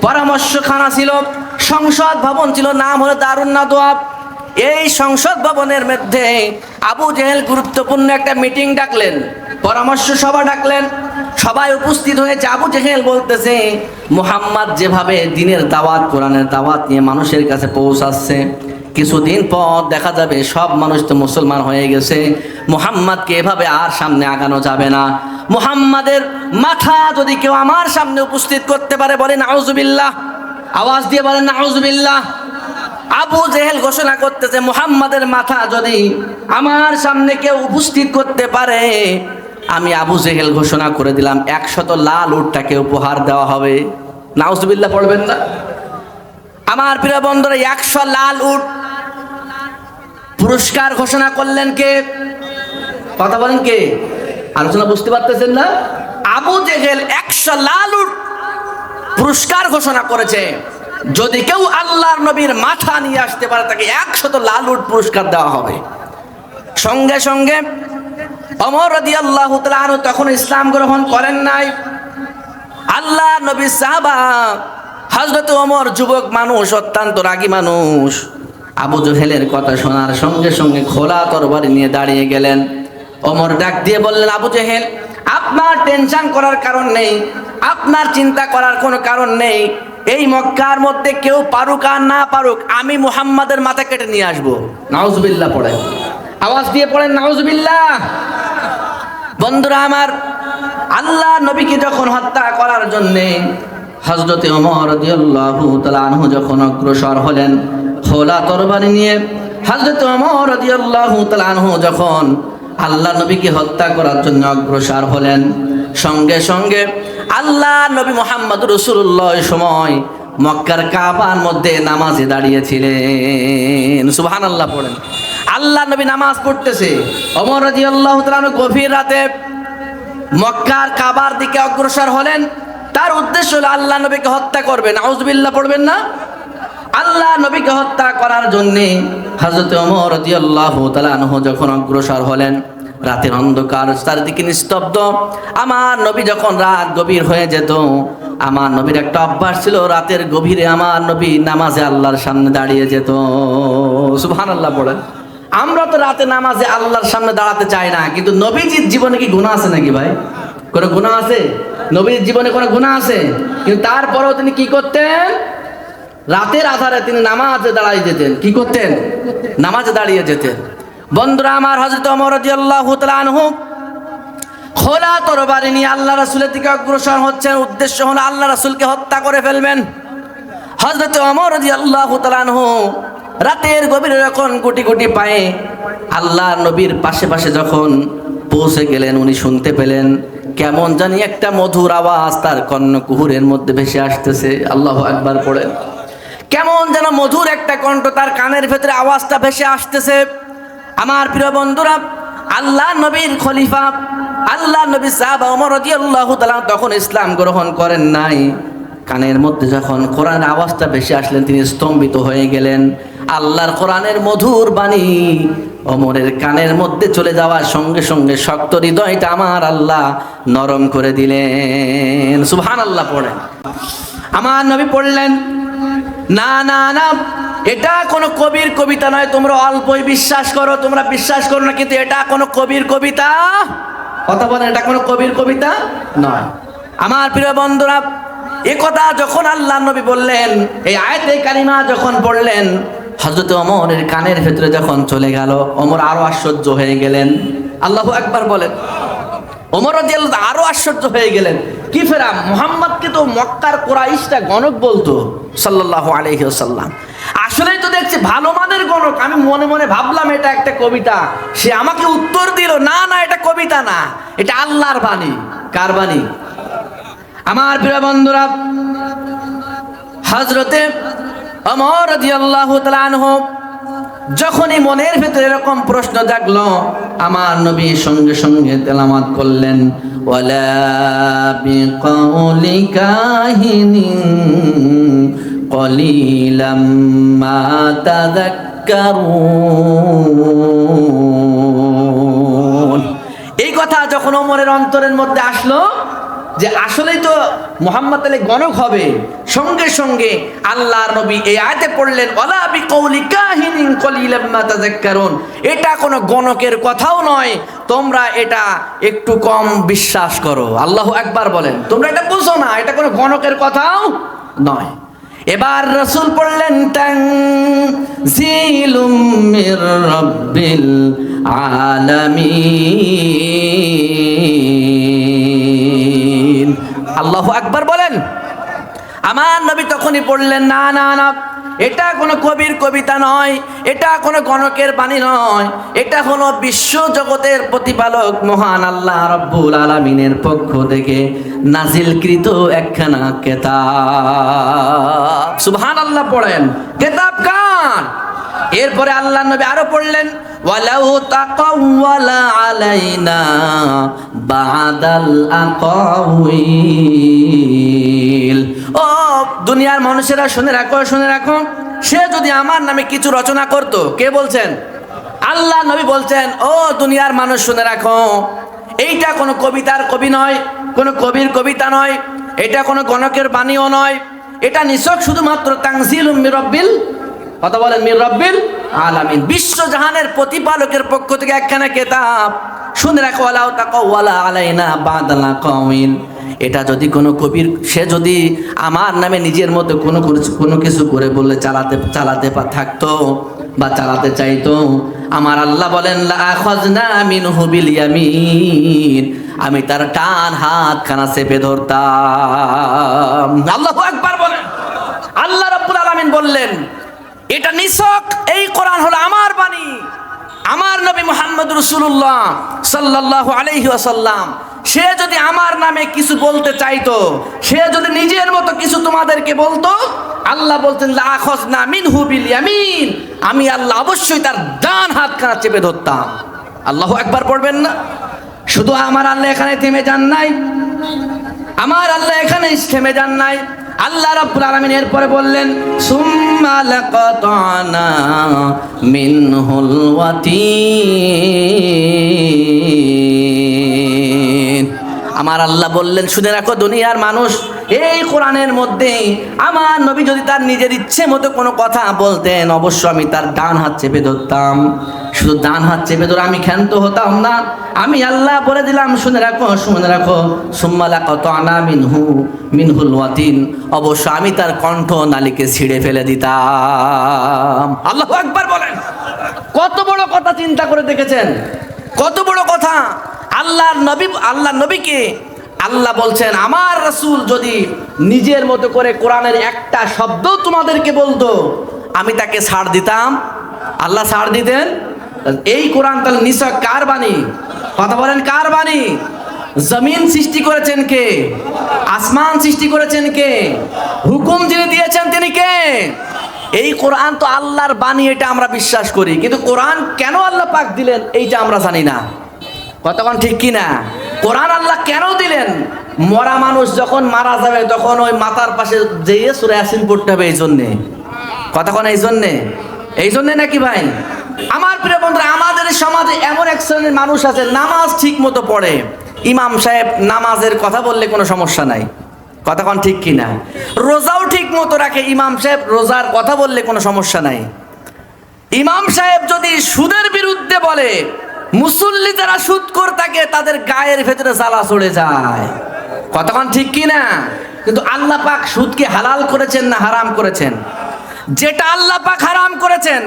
S1: পরামর্শখানা ছিল, সংসদ ভবন ছিল, নাম হলো দারুন নাদওয়া। এই সংসদ ভবনের মধ্যে আবু জেহেল গুরুত্বপূর্ণ একটা মিটিং ডাকলেন, পরামর্শ সভা ডাকলেন। সবাই উপস্থিত হয়েছে। আবু জেহেল বলতেছে, মুহাম্মদ যেভাবে দ্বীনের দাওয়াত, কোরআনের দাওয়াত নিয়ে মানুষের কাছে পৌঁছাচ্ছে, কিছুদিন পর দেখা যাবে সব মানুষ তো মুসলমান হয়ে গেছে, মুহাম্মদকে এভাবে আর সামনে আগানো যাবে না। মুহাম্মাদের মাথা যদি কেউ আমার সামনে উপস্থিত করতে পারে, বলেন নাউজুবিল্লাহ। আওয়াজ দিয়ে বলেন নাউজুবিল্লাহ। আবু জেহেল ঘোষণা করতেছে, মুহাম্মাদের মাথা যদি আমার সামনে কেউ উপস্থিত করতে পারে, আমি আবু জেহেল ঘোষণা করে দিলাম 100 লাল উট তাকে উপহার দেওয়া হবে। নাউজুবিল্লাহ পড়বেন না? আমার প্রিয় বন্ধুরা, 100 লাল উট পুরস্কার ঘোষণা করলেন কে? কথা বলেন কে? আলোচনা বুঝতে পারতেছেন না? আবু জেহেল 100 লাল উট পুরস্কার ঘোষণা করেছে। যদি কেউ আল্লাহর নবীর মাথা নিয়ে আসতে পারে, তাকে 100 লাল উট পুরস্কার দেওয়া হবে। সঙ্গে সঙ্গে ওমর রাদিয়াল্লাহু তাআলা আনহু তখন ইসলাম গ্রহণ করেন নাই। আল্লাহ নবীর সাহাবা হযরত ওমর যুবক মানুষ, অত্যন্ত রাগী মানুষ, আবু জেহেলের কথা শোনার সঙ্গে সঙ্গে খোলা তরবারি নিয়ে দাঁড়িয়ে গেলেন। ওমর ডাক দিয়ে বললেন, আবু জেহেল, আপনার টেনশন করার কারণ নেই, আপনার চিন্তা করার কোনো কারণ নেই। এই মক্কার মধ্যে কেউ পারুক আর না পারুক, আমি মুহাম্মাদের মাথা কেটে নিয়ে আসবো। নাউজুবিল্লাহ পড়েন, আওয়াজ দিয়ে পড়েন নাউজুবিল্লাহ। বন্ধুরা আমার, আল্লাহ নবীকে যখন হত্যা করার জন্যে হযরতে ওমর রাদিয়াল্লাহু তাআলা আনহু যখন অগ্রসর হলেন খোলা তরবারি নিয়ে, হযরতে ওমর রাদিয়াল্লাহু তাআলা আনহু যখন আল্লাহ নবীকে হত্যা করার জন্য অগ্রসর হলেন, সঙ্গে সঙ্গে আল্লাহ নবী মুহাম্মদ রাসূলুল্লাহ সময় মক্কার কাবার মধ্যে নামাজে দাঁড়িয়েছিলেন। সুবহানাল্লাহ পড়েন। আল্লাহ নবী নামাজ পড়তেছে, ওমর রাদিয়াল্লাহু তাআলা আনহু গভীর রাতে মক্কার কাবার দিকে অগ্রসর হলেন। তার উদ্দেশ্য হলো আল্লাহ নবীকে হত্যা করবেন। নাউজুবিল্লাহ পড়বেন না? আল্লাহ নবীকে হত্যা করার জন্যে হযরত ওমর রাদিয়াল্লাহু তাআলা আনহু যখন অগ্রসর হলেন, রাতের অন্ধকার, চারিদিকে নিস্তব্ধ। আমার নবী যখন রাত গভীর হয়ে যেত, আমার নবীর একটা অভ্যাস ছিল, রাতের গভীরে আমার নবী নামাজে আল্লাহর সামনে দাঁড়িয়ে যেত। সুবহানাল্লাহ পড়েন। আমরা তো রাতে নামাজে আল্লাহর সামনে দাঁড়াতে চাই না, কিন্তু নবীজির জীবনে কি গুনাহ আছে নাকি ভাই? কোনো গুনাহ আছে? নবীর জীবনে কোনো গুনাহ আছে? কিন্তু তারপরেও তিনি কি করতেন? রাতের আধারে তিনি নামাজে দাঁড়িয়ে যেতেন। কি করতেন? নামাজে দাঁড়িয়ে যেতেন। বন্ধুরা আমার, হযরত ওমর রাদিয়াল্লাহু তাআলা আনহু খোলা তরবারি নিয়ে আল্লাহ রাসূলের দিকে অগ্রসর হচ্ছেন। উদ্দেশ্য হলো আল্লাহ রাসূলকে হত্যা করে ফেলবেন। হযরত ওমর রাদিয়াল্লাহু তাআলা আনহু রাতের গভীরে যখন গুটি গুটি পায়ে আল্লাহর নবীর পাশে পাশে যখন পৌঁছে গেলেন, উনি শুনতে পেলেন কেমন জানি একটা মধুর আওয়াজ তার কর্ণকুহুরের মধ্যে ভেসে আসতেছে। আল্লাহু আকবার পড়েন। কেমন যেন মধুর একটা কণ্ঠ তার কানের ভেতরে আওয়াজটা ভেসে আসতেছে। আমার প্রিয় বন্ধুরা, আল্লাহ নবীর খলিফা, আল্লাহ নবী সাহাবা ওমর রাদিয়াল্লাহু তাআলা তখন ইসলাম গ্রহণ করেন নাই। কানের মধ্যে যখন কোরআনের আওয়াজটা ভেসে আসলেন, তিনি স্তম্ভিত হয়ে গেলেন। আল্লাহর কোরআনের মধুর বাণী ওমরের কানের মধ্যে চলে যাওয়ার সঙ্গে সঙ্গে শক্ত হৃদয়টা আমার আল্লাহ নরম করে দিলেন। সুবহানাল্লাহ পড়েন। আমার নবী পড়লেন, না না না, এটা কোনো কবির কবিতা নয়, তোমরা অল্পই বিশ্বাস করো, তোমরা বিশ্বাস করো না, কিন্তু এটা কোনো কবির কবিতা। কথা বলেন, এটা কোনো কবির কবিতা নয়। আমার প্রিয় বন্ধুরা, এ কথা যখন আল্লাহ নবী বললেন, এই আয়াতে কারিমা যখন পড়লেন, হযরত ওমরের কানের ভেতরে যখন চলে গেল, ওমর আরো আশ্চর্য হয়ে গেলেন। আল্লাহু আকবার বলেন। ওমর রাদিয়াল্লাহু আরো আশ্চর্য হয়ে গেলেন, কি ফেরা মুহাম্মদকে তো মক্কার কুরাইশরা গণক বলতো সাল্লাল্লাহু আলাইহি ওয়াসাল্লাম, আসলেই তো দেখছি ভালো মানের গণক। আমি মনে মনে ভাবলাম এটা একটা কবিতা, সে আমাকে উত্তর দিল, না না এটা কবিতা না, এটা আল্লাহর বাণী। কার বাণী? আমার প্রিয় বন্ধুরা, হযরতে ওমর রাদিয়াল্লাহু তাআলা আনহু যখনই মনের ভেতরে এরকম প্রশ্ন জাগলো, আমার নবী সঙ্গে সঙ্গে তেলাওয়াত করলেন, ওয়ালা বিকাউলি কাহিনিন কলিলাম মা তাযাক্কারুন। এই কথা যখন ওমরের অন্তরের মধ্যে আসলো যে আসলেই তো মুহাম্মদ আলী গণক হবে, সঙ্গে সঙ্গে আল্লাহর নবী এই আয়াতে পড়লেন, ওয়ালা বিকাউলি কাহিনিন কলিলাম মা তাযাক্কারুন। এটা কোনো গণকের কথাও নয়, তোমরা এটা একটু কম বিশ্বাস করো। আল্লাহু আকবার বলেন, তোমরা এটা বুঝো না, এটা কোনো গণকের কথাও নয়। এবার রাসূল পড়লেন, তানজিলুম মির রাব্বিল আলামিন। আল্লাহু আকবার বলেন। আমার নবী তখনই পড়লেন, না না না, এটা কোনো কবির কবিতা নয়, এটা কোনো গণকের বাণী নয়, এটা হলো বিশ্ব জগতের প্রতিপালক মহান আল্লাহ রাব্বুল আলামিনের পক্ষ থেকে নাজিলকৃত একখানা কিতাব। সুবহানাল্লাহ পড়েন, কিতাব কার? এরপরে আল্লাহর নবী আরো পড়লেন, ওয়ালাউ তাকাওয়ালা আলাইনা বাদাল আকাউইল। ও দুনিয়ার মানুষেরা শুনে রাখো, শুনে রাখো, সে যদি আমার নামে কিছু রচনা করত। কে বলছেন? আল্লাহ নবী বলছেন, ও দুনিয়ার মানুষ শুনে রাখো, এইটা কোনো কবিতার কবি নয়, কোনো কবির কবিতা নয়, এটা কোনো গণকের বাণীও নয়, এটা নিছক শুধুমাত্র তানজিলুম মির রাব্বিল, কথা বলেন, মির রাব্বিল আলামিন, বিশ্বজাহানের প্রতিপালকের পক্ষ থেকে একখানা কিতাব। শুনে রাখো, ওয়ালাউ তাকাওয়ালা আলাইনা বাদাল আকাউইল। এটা যদি কোনো কবির, সে যদি আমার নামে নিজের মতো কোনো কিছু করে বললে চালাতে থাকতো বা চালাতে চাইতো, আমার আল্লাহ বলেন, লা আখাযনা মিনহু বিল ইয়ামিন, আমি তার টান হাতখানা চেপে ধরতাম। আল্লাহু আকবার বলেন। আল্লাহ রাব্বুল আলামিন বললেন, এটা নিছক এই কোরআন হলো আমার বাণী, আমার নবী মুহাম্মদ রাসূলুল্লাহ সাল্লাল্লাহু আলাইহি ওয়াসাল্লাম। সে যদি আমার নামে কিছু বলতে চাইতো, সে যদি নিজের মতো কিছু তোমাদেরকে বলতো, আল্লাহ বলতেন, লা আখাযনা মিনহু বিল ইয়ামিন, আমি আল্লাহ অবশ্যই তার ডান হাতখানা চেপে ধরতাম। আল্লাহু আকবার পড়বেন না? শুধু আমার আল্লাহ এখানে থেমে যান নাই, আমার আল্লাহ এখানে থেমে যান নাই। আল্লাহ রাব্বুল আলামিন এরপরে বললেন, সুম্মা লাকাতানা মিনহুল ওয়াতিন। আমার আল্লাহ বললেন, শুনে রাখো দুনিয়ার মানুষ, এই কোরআনের মধ্যে আমার নবী যদি তার নিজের ইচ্ছে মতো কোনো কথা বলতেন, অবশ্য আমি তার ডান হাত চেপে ধরতাম। শুধু ডান হাত চেপে ধরে আমি ক্ষান্ত হতাম না, আমি আল্লাহ বলে দিলাম, শুনে রাখো, শুনে রাখো, সুম্মা লাকাতানা মিনহুল ওয়াতিন, অবশ্য আমি তার কণ্ঠ নালীকে ছিঁড়ে ফেলে দিতাম। আল্লাহু আকবার বলেন। কত বড় কথা চিন্তা করে দেখেছেন, কত বড় কথা। আল্লাহ নবীকে আল্লাহ বলছেন, আমার রাসূল যদি নিজের মতো করে কোরআনের একটা শব্দ তোমাদেরকে বলতো, আমি তাকে ছাড় দিতাম। আল্লাহ ছাড় দিতেন। এই কোরআন তাহলে নিছক কার বাণী? কথা বলেন, কার বাণী? জমিন সৃষ্টি করেছেন কে? আসমান সৃষ্টি করেছেন কে? হুকুম যিনি দিয়েছেন তিনি কে? এই কোরআন তো আল্লাহর বাণী, এটা আমরা বিশ্বাস করি, কিন্তু কোরআন কেন আল্লাহ পাক দিলেন এইটা আমরা জানি না। কতক্ষণ ঠিক কি না? কোরআন আল্লাহ কেন দিলেন? মরা মানুষ যখন মারা যাবে তখন ওই মাথার পাশে যেয়ে সূরা ইয়াসিন পড়তে হবে, এই জন্যে। কতক্ষণ এই জন্যে নাকি ভাই? আমার প্রিয় বন্ধুরা, আমাদের সমাজে এমন এক শ্রেণীর মানুষ আছে, নামাজ ঠিক মতো পড়ে, ইমাম সাহেব নামাজের কথা বললে কোনো সমস্যা নাই। কতক্ষণ ঠিক কি না? রোজাও ঠিক মতো রাখে, ইমাম সাহেব রোজার কথা বললে কোনো সমস্যা নাই। ইমাম সাহেব যদি সুদের বিরুদ্ধে বলে, মুসল্লি যারা সুদখোর থাকে তাদের গায়ের ভেতরে জ্বালা চড়ে যায়। কতক্ষণ ঠিক কি না? কিন্তু আল্লাহ পাক সুদকে হালাল করেছেন না হারাম করেছেন? যেটা আল্লাহ পাক হারাম করেছেন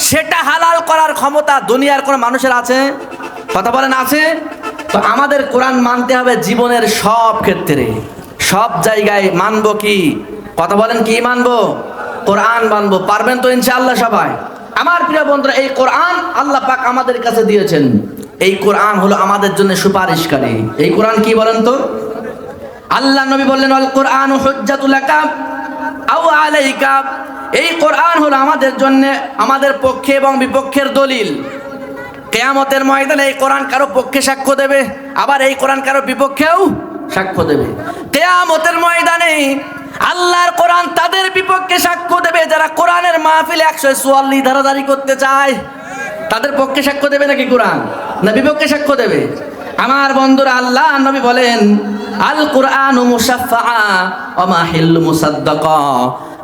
S1: সেটা হালাল করার ক্ষমতা দুনিয়ার কোন মানুষের আছে? কথা বলেন, আছে? তো আমাদের কোরআন মানতে হবে জীবনের সব ক্ষেত্রে, সব জায়গায়। মানবো কি? কথা বলেন, কি মানবো? কোরআন মানবো। পারবেন তো ইনশাআল্লাহ সবাই? আমার প্রিয় বন্ধুরা, এই কোরআন আল্লাহ পাক আমাদের কাছে দিয়েছেন। এই কোরআন হলো আমাদের জন্য সুপারিশকারী। এই কোরআন কি বলেন তো? আল্লাহ নবী বললেন, আল কোরআন হুজ্জাতুল লাকা আও আলাইকা। এই কোরআন হলো আমাদের জন্য, আমাদের পক্ষে এবং বিপক্ষের দলিল। কিয়ামতের ময়দানে এই কোরআন কারো পক্ষে সাক্ষ্য দেবে, আবার এই কোরআন কারো বিপক্ষেও সাক্ষ্য দেবে। কিয়ামতের ময়দানে আল্লাহর কোরআন তাদের বিপক্ষে সাক্ষ্য দেবে যারা কোরআনের মাহফিলে 144 ধারা জারি করতে চায়। তাদের পক্ষে সাক্ষ্য দেবে নাকি কোরআন, না বিপক্ষে সাক্ষ্য দেবে? আমার বন্ধুরা, আল্লাহ নবী বলেন, আল কোরআন মুশাফফা ওয়া মাহিল্লু মুসাদ্দাকা।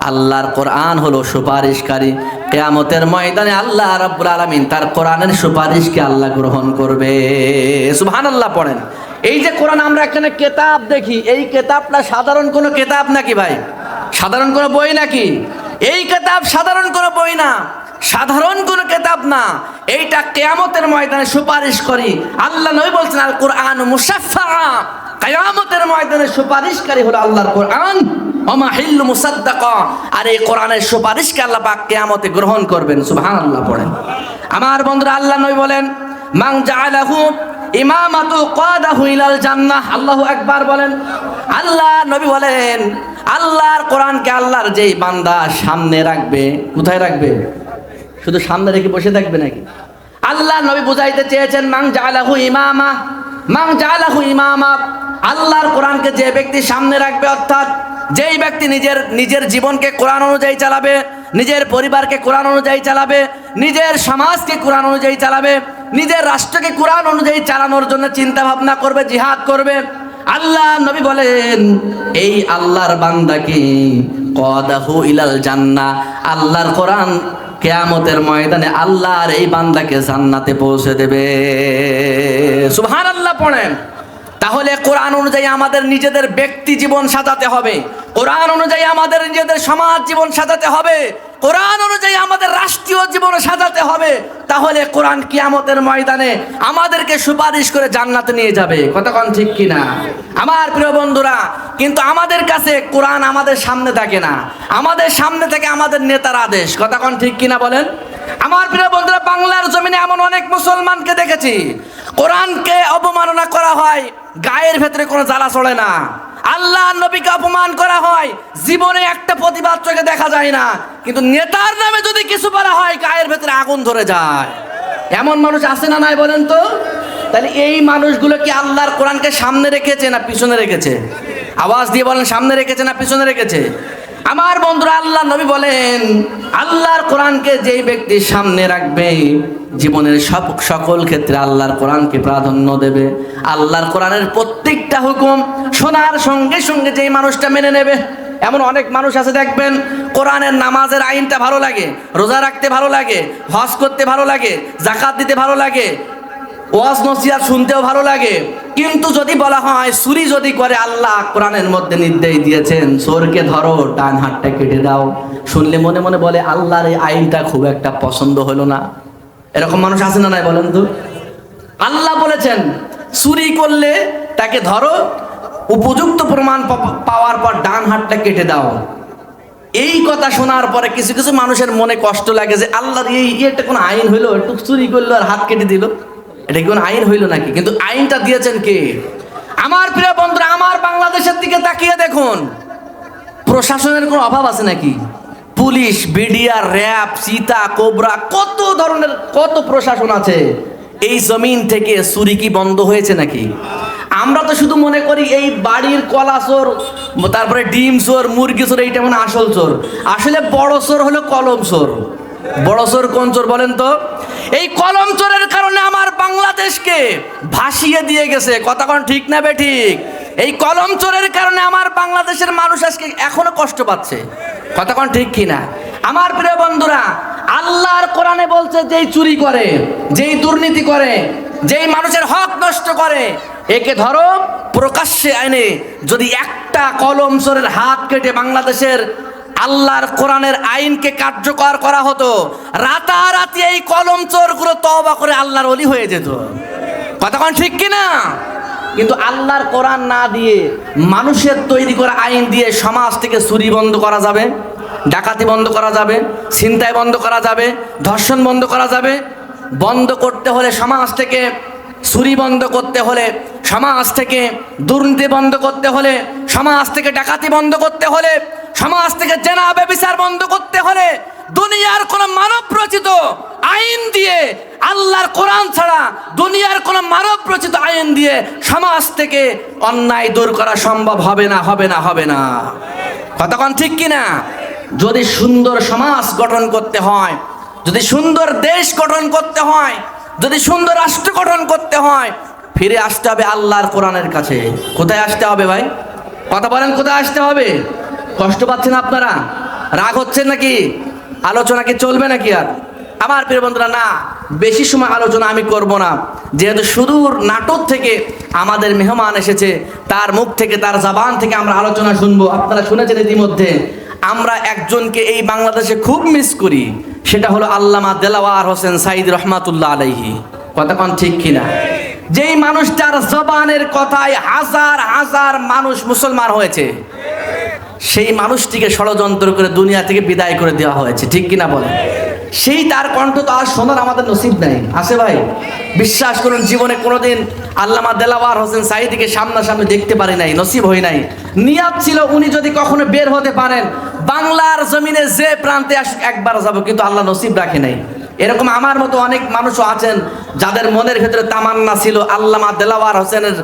S1: আল্লাহর কোরআন হলো সুপারিশকারী। কিয়ামতের ময়দানে আল্লাহ রাব্বুল আলামিন তার কোরআনের সুপারিশকে আল্লাহ গ্রহণ করবে। সুবহানাল্লাহ পড়েন। এই যে কোরআন আমরা এখানে কিতাব দেখি, এই কিতাবটা সাধারণ কোনো কিতাব নাকি ভাই? সাধারণ কোনো বই নাকি? এই কিতাব সাধারণ কোনো বই না, সাধারণ কোনো কিতাব না। এইটা কিয়ামতের ময়দানে সুপারিশ করি। আল্লাহ নবী বলছেন, আল কোরআন মুশাফফা। কিয়ামতের ময়দানে সুপারিশকারী হলো আল্লাহর কোরআন, ওয়া মাহিল্লু মুসাদ্দাকা। আর এই কোরআনের সুপারিশকে আল্লাহ পাক কিয়ামতে গ্রহণ করবেন। সুবহানাল্লাহ পড়েন। আমার বন্ধুরা, আল্লাহ নবী বলেন, মান জাআলাহু ইমামাতু কাদাহু ইলাল জান্নাহ। আল্লাহু আকবার বলেন। আল্লাহ নবী বলেন, আল্লাহর কোরআনকে আল্লাহর যেই বান্দা সামনে রাখবে, কোথায় রাখবে? শুধু সামনে রেখে বসে থাকবে নাকি? আল্লাহ নবী বুঝাইতে চেয়েছেন, মান জাআলাহু ইমামা, মান জাআলাহু ইমামা। আল্লাহর কোরআনকে যে ব্যক্তি সামনে রাখবে, অর্থাৎ যেই ব্যক্তি নিজের জীবনকে কোরআন অনুযায়ী চালাবে, নিজের পরিবারকে কোরআন অনুযায়ী চালাবে, নিজের সমাজকে কোরআন অনুযায়ী চালাবে, নিজের রাষ্ট্রকে কোরআন অনুযায়ী চালানোর জন্য চিন্তা ভাবনা করবে, জিহাদ করবে। আল্লাহ নবী বলেন, এই আল্লাহর বান্দাকে কাদাহু ইলাল জান্নাহ। আল্লাহর কোরআন কিয়ামতের ময়দানে আল্লাহর এই বান্দাকে জান্নাতে পৌঁছে দেবে। সুবহানাল্লাহ পড়েন। তাহলে কোরআন অনুযায়ী আমাদের নিজেদের ব্যক্তি জীবন সাজাতে হবে, কোরআন অনুযায়ী আমাদের নিজেদের সমাজ জীবন সাজাতে হবে, কোরআন অনুযায়ী আমাদের রাষ্ট্রীয় জীবন সাজাতে হবে। তাহলে কোরআন কিয়ামতের ময়দানে আমাদেরকে সুপারিশ করে জান্নাতে নিয়ে যাবে। কথা কোন ঠিক কিনা আমার প্রিয় বন্ধুরা? কিন্তু আমাদের কাছে কোরআন আমাদের সামনে থাকে না, আমাদের সামনে থেকে আমাদের নেতার আদেশ। কথা কোন ঠিক কিনা বলেন? আমার প্রিয় বন্ধুরা, বাংলার জমিনে এমন অনেক মুসলমানকে দেখেছি, কোরআনকে অবমাননা করা হয়, গায়ের ভেতরে কোনো জ্বালা চড়ে না। আল্লাহ নবীকে অপমান করা হয়, জীবনে একটা প্রতিবাদ চোখে দেখা যায় না, কিন্তু নেতার নামে যদি কিছু বলা হয় গায়ের ভেতরে আগুন ধরে যায়। এমন মানুষ আছে না নাই বলেন তো? তাহলে এই মানুষগুলো কি আল্লাহর কোরআনকে সামনে রেখেছে না পিছনে রেখেছে? আওয়াজ দিয়ে বলেন, সামনে রেখেছে না পিছনে রেখেছে? আমার বন্ধুরা, আল্লাহ নবী বলেন, আল্লাহর কোরআনকে যেই ব্যক্তি সামনে রাখবে, জীবনের সকল ক্ষেত্রে আল্লাহর কোরআনকে প্রাধান্য দেবে। আল্লাহর কোরআনের প্রত্যেকটা হুকুম শোনার সঙ্গে সঙ্গে যেই মানুষটা মেনে নেবে। এমন অনেক মানুষ আছে দেখবেন, কোরআনের নামাজের আইনটা ভালো লাগে, রোজা রাখতে ভালো লাগে, হজ করতে ভালো লাগে, যাকাত দিতে ভালো লাগে, ওয়াজ নসিহত শুনতেও ভালো লাগে, কিন্তু যদি বলা হয় চুরি যদি করে, আল্লাহ কোরআনের মধ্যে নির্দেশ দিয়েছেন চোরকে ধরো, ডান হাতটা কেটে দাও, শুনলে মনে মনে বলে আল্লাহর এই আইনটা খুব একটা পছন্দ হলো না। এরকম মানুষ আছে না নাই বলেন তো? আল্লাহ বলেছেন চুরি করলে তাকে ধরো, উপযুক্ত প্রমাণ পাওয়ার পর ডান হাতটা কেটে দাও। এই কথা শোনার পরে কিছু কিছু মানুষের মনে কষ্ট লাগে যে আল্লাহর এটা কোনো আইন হইলো? একটু চুরি করলো আর হাত কেটে দিল, এটা কি কোনো আইন হইলো নাকি? কিন্তু আইনটা দিয়েছেন কে? আমার প্রিয় বন্ধুরা, আমার বাংলাদেশের দিকে তাকিয়ে দেখুন, প্রশাসনের কোনো অভাব আছে নাকি? পুলিশ, বিডিআর, র্যাব, চিতা, কোবরা, কত ধরনের কত প্রশাসন আছে। এই জমিন থেকে চুরি কি বন্ধ হয়েছে নাকি? আমরা তো শুধু মনে করি এই বাড়ির কলা চোর, তারপরে ডিম চোর, মুরগি চোর, এইটা মানে আসল চোর। আসলে বড় চোর হলো কলম চোর। বড় চোর কোন চোর বলেন তো? এই কলম চোরের কারণে আমার বাংলাদেশকে ভাসিয়ে দিয়ে গেছে। কথা কোন ঠিক না বে ঠিক? এই কলম চোরের কারণে আমার বাংলাদেশের মানুষ আজকে এখনো কষ্ট পাচ্ছে। কথা কোন ঠিক কিনা আমার প্রিয় বন্ধুরা? আল্লাহর কোরআনে বলছে, যেই চুরি করে, যেই দুর্নীতি করে, যেই মানুষের হক নষ্ট করে, একে ধরো, প্রকাশ্যে আইনে যদি একটা কলম চোরের হাত কেটে বাংলাদেশের আল্লাহর কোরআনের আইনকে কার্যকর করা হতো, রাতারাতি এই কলম চোরগুলো তওবা করে আল্লাহর ওলি হয়ে যেত। কথা কোন ঠিক কিনা? কিন্তু আল্লাহর কোরআন না দিয়ে মানুষের তৈরি করা আইন দিয়ে সমাজ থেকে চুরি বন্ধ করা যাবে, ডাকাতি বন্ধ করা যাবে, ছিনতাই বন্ধ করা যাবে, ধর্ষণ বন্ধ করা যাবে। বন্ধ করতে হলে সমাজ থেকে চুরি বন্ধ করতে হলে, সমাজ থেকে দুর্নীতি বন্ধ করতে হলে, সমাজ থেকে ডাকাতি বন্ধ করতে হলে, সমাজ থেকে জেনা ব্যভিচার বন্ধ করতে হলে দুনিয়ার কোন মানব রচিত আইন দিয়ে, আল্লাহর কোরআন ছাড়া দুনিয়ার কোন মানব রচিত আইন দিয়ে সমাজ থেকে অন্যায় দূর করা সম্ভব হবে না, হবে না, হবে না। কতক্ষণ ঠিক কিনা? যদি সুন্দর সমাজ গঠন করতে হয়, যদি সুন্দর দেশ গঠন করতে হয়, যদি সুন্দর রাষ্ট্র গঠন করতে হয়, ফিরে আসতে হবে আল্লাহর কোরআনের কাছে। কোথায় আসতে হবে ভাই? কথা বলেন, কোথায় আসতে হবে? কষ্ট পাচ্ছেন আপনারা? রাগ হচ্ছেন নাকি? আলোচনা কি চলবে নাকি? আর আমার প্রিয় বন্ধুরা, না বেশি সময় আলোচনা আমি করব না, যেহেতু সুদূর নাটোর থেকে আমাদের মেহমান এসেছে, তার মুখ থেকে, তার জবান থেকে আমরা আলোচনা শুনবো। আপনারা শুনেছেন ইতিমধ্যে আমরা একজনকে এই বাংলাদেশে খুব মিস করি, সেটা হলো আল্লামা দেলাওয়ার হোসেন সাঈদ রহমাতুল্লাহ আলাইহি। কতক্ষণ ঠিক কিনা? যেই মানুষটার জবানের কথায় হাজার হাজার মানুষ মুসলমান হয়েছে, সেই মানুষটিকে ষড়যন্ত্র করে দুনিয়া থেকে বিদায় করে দেওয়া হয়েছে, ঠিক কিনা বলেন? সেই তার কণ্ঠ তো আর শোনার আমাদের নসিব নাই, আছে ভাই? বিশ্বাস করুন, জীবনে কোনোদিন আল্লামা দেলাওয়ার হোসেন সাঈদীকে সামনাসামনি দেখতে পারি নাই, নসিব হয় নাই। নিয়াত ছিল উনি যদি কখনো বের হতে পারেন, বাংলার জমিনে যে প্রান্তে একবার যাব, কিন্তু আল্লাহ নসিব রাখে নাই। এরকম আমার মতো অনেক মানুষও আছেন যাদের মনের ভেতরে তামান্না ছিল আল্লামা দেলাওয়ার হোসেনের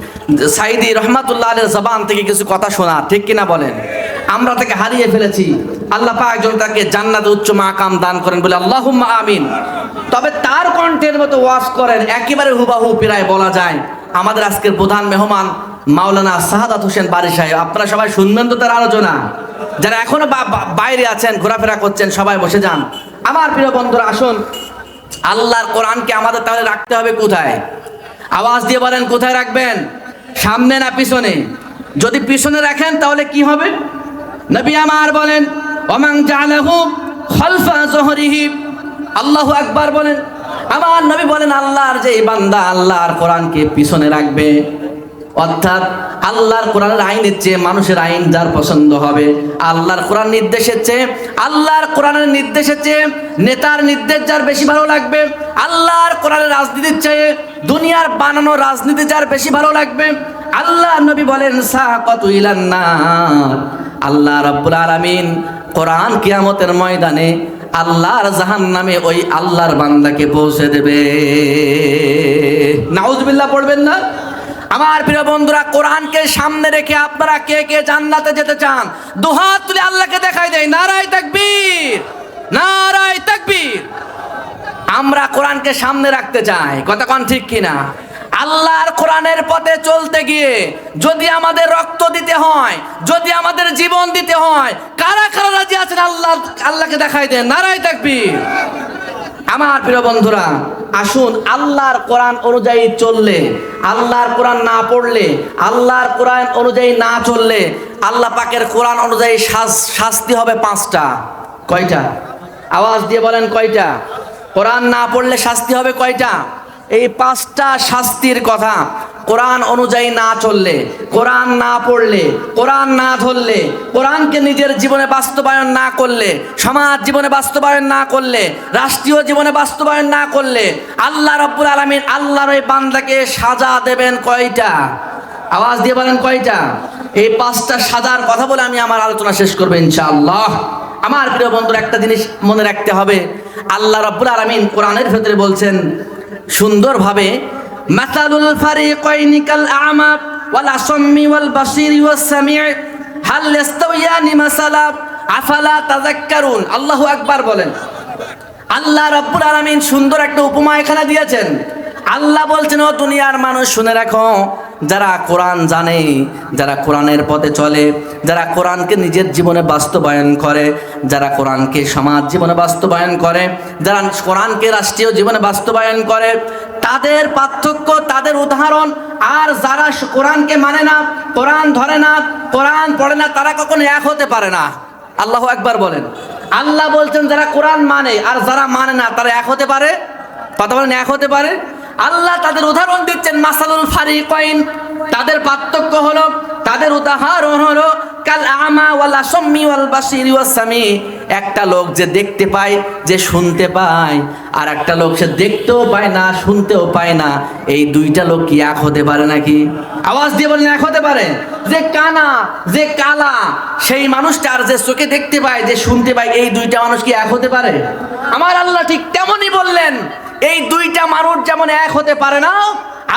S1: সাঈদী রহমাতুল্লাহ আলাইহির জবান থেকে কিছু কথা শোনা, ঠিক কিনা বলেন? আমরা তাকে হারিয়ে ফেলেছি। আল্লাহ পাক যেন তাকে জান্নাতে উচ্চ মাকাম দান করেন বলে আল্লাহুম্মা আমিন। তবে তার কণ্ঠের মতো ওয়াজ করেন একেবারে হুবাহু প্রায় বলা যায় আমাদের আজকের প্রধান মেহমান মাওলানা শাহাদাত হোসেন বারী সাহেব। আপনারা সবাই শুনবেন তো তার আলোচনা? যারা এখনো বাইরে আছেন, ঘোরাফেরা করছেন, সবাই বসে যান। আমার প্রিয় বন্ধুরা, আসুন, আল্লাহর কোরআনকে আমাদের তাহলে রাখতে হবে কোথায়? আওয়াজ দিয়ে বলেন, কোথায় রাখবেন? সামনে না পিছনে? যদি পিছনে রাখেন তাহলে কি হবে? নবী আমার বলেন, ওমান জাআলাহু খালফা যহরিহি, আল্লাহু আকবার বলেন। আমার নবী বলেন, আল্লাহর যে বান্দা আল্লাহর কোরআনকে পিছনে রাখবে, অর্থাৎ আল্লাহর কোরআনের আইনের চেয়ে মানুষের আইন যার পছন্দ হবে, আল্লাহর কোরআন নির্দেশের চেয়ে, আল্লাহর কোরআনের নির্দেশের চেয়ে নেতার নির্দেশ যার বেশি ভালো লাগবে, আল্লাহর কোরআনের রাজনীতির চেয়ে দুনিয়ার বানানো রাজনীতি যার বেশি ভালো লাগবে, আল্লাহ নবী বলেন সাকাতু ইলান নার, আল্লাহ রাব্বুল আলামিন কোরআন কিয়ামতের ময়দানে আল্লাহর জাহান্নামে ওই আল্লাহর বান্দাকে পৌঁছে দেবে। নাউজুবিল্লাহ পড়বেন না? আমার প্রিয় বন্ধুরা, কোরআনকে সামনে রেখে আপনারা কে কে জান্নাতে যেতে চান? দুহাত তুলে আল্লাহকে দেখাই দেয়, নারায়ে তাকবীর, নারায়ে তাকবীর। আমরা কোরআনকে সামনে রাখতে চাই, কথা কোন ঠিক কিনা? আল্লাহর কোরআনের পথে চলতে গিয়ে যদি আমাদের রক্ত দিতে হয়, যদি আমাদের জীবন দিতে হয়, কারা কারা রাজি আছেন আল্লাহকে দেখাই দেন, নারায়ে তাকবীর। আমার প্রিয় বন্ধুরা, আসুন, আল্লাহর কোরআন অনুযায়ী চললে, আল্লাহর কোরআন না পড়লে, আল্লাহর কোরআন অনুযায়ী না চললে আল্লাহ পাকের কোরআন অনুযায়ী শাস্তি হবে 5টা। কয়টা? আওয়াজ দিয়ে বলেন, কয়টা? কোরআন না পড়লে শাস্তি হবে কয়টা? এই 5টা শাস্তির কথা কোরআন অনুযায়ী না চললে, কোরআন না পড়লে, কোরআন না ধরলে, কোরআনকে নিজের জীবনে বাস্তবায়ন না করলে, সমাজ জীবনে বাস্তবায়ন না করলে, রাষ্ট্রীয় জীবনে বাস্তবায়ন না করলে আল্লাহ রাব্বুল আলামিন আল্লাহর ওই বান্দাকে সাজা দেবেন কয়টা? আওয়াজ দিয়ে বলেন, কয়টা? এই 5টা সাজার কথা বলে আমি আমার আলোচনা শেষ করব ইনশাআল্লাহ। আমার প্রিয় বন্ধুরা, একটা জিনিস মনে রাখতে হবে, আল্লাহ রাব্বুল আলামিন কোরআনের ভেতরে বলছেন সুন্দরভাবে, মাসালুল ফারিকাইনি কাল আ'মা ওয়াল আসাম্মি ওয়াল বাসিরি ওয়াস সামি' হাল ইস্তাওয়ায়ানি মাসালা আফালা তাযাক্কারুন। আল্লাহু আকবার বলেন। আল্লাহ রাব্বুল আলামিন সুন্দর একটা উপমা এখানে দিয়েছেন। আল্লাহ বলছেন, ও দুনিয়ার মানুষ শুনে রাখো, যারা কোরআন জানে, যারা কোরআনের পথে চলে, যারা কোরআনকে নিজের জীবনে বাস্তবায়ন করে, যারা কোরআনকে সমাজ জীবনে বাস্তবায়ন করে, যারা কোরআনকে রাষ্ট্রীয় জীবনে বাস্তবায়ন করে, তাদের পার্থক্য, তাদের উদাহরণ আর যারা কোরআনকে মানে না, কোরআন ধরে না, কোরআন পড়ে না, তারা কখনো এক হতে পারে না। আল্লাহু আকবার বলেন। আল্লাহ বলছেন যারা কোরআন মানে আর যারা মানে না তারা এক হতে পারে? কথা বলেন, এক হতে পারে? আল্লাহ তাদের উদাহরণ দিচ্ছেন মাসালুল ফারিকাইন, তাদের পার্থক্য হলো, তাদের উদাহরণ হলো কাল আমা ওয়াল আসাম্মি ওয়াল বাসিরি ওয়াস সামি। একটা লোক যে দেখতে পায়, যে শুনতে পায়, আর একটা লোক সে দেখতেও পায় না, শুনতেও পায় না। এই দুইটা লোক কি এক হতে পারে নাকি? আওয়াজ দিয়ে বলেন, এক হতে পারে? যে কানা, যে কালা, সেই মানুষটা আর যে চোখে দেখতে পায়, যে শুনতে পায়, এই দুইটা মানুষ কি এক হতে পারে? আমার আল্লাহ ঠিক তেমনই বললেন, এই দুইটা মানুষ যেমন এক হতে পারে না,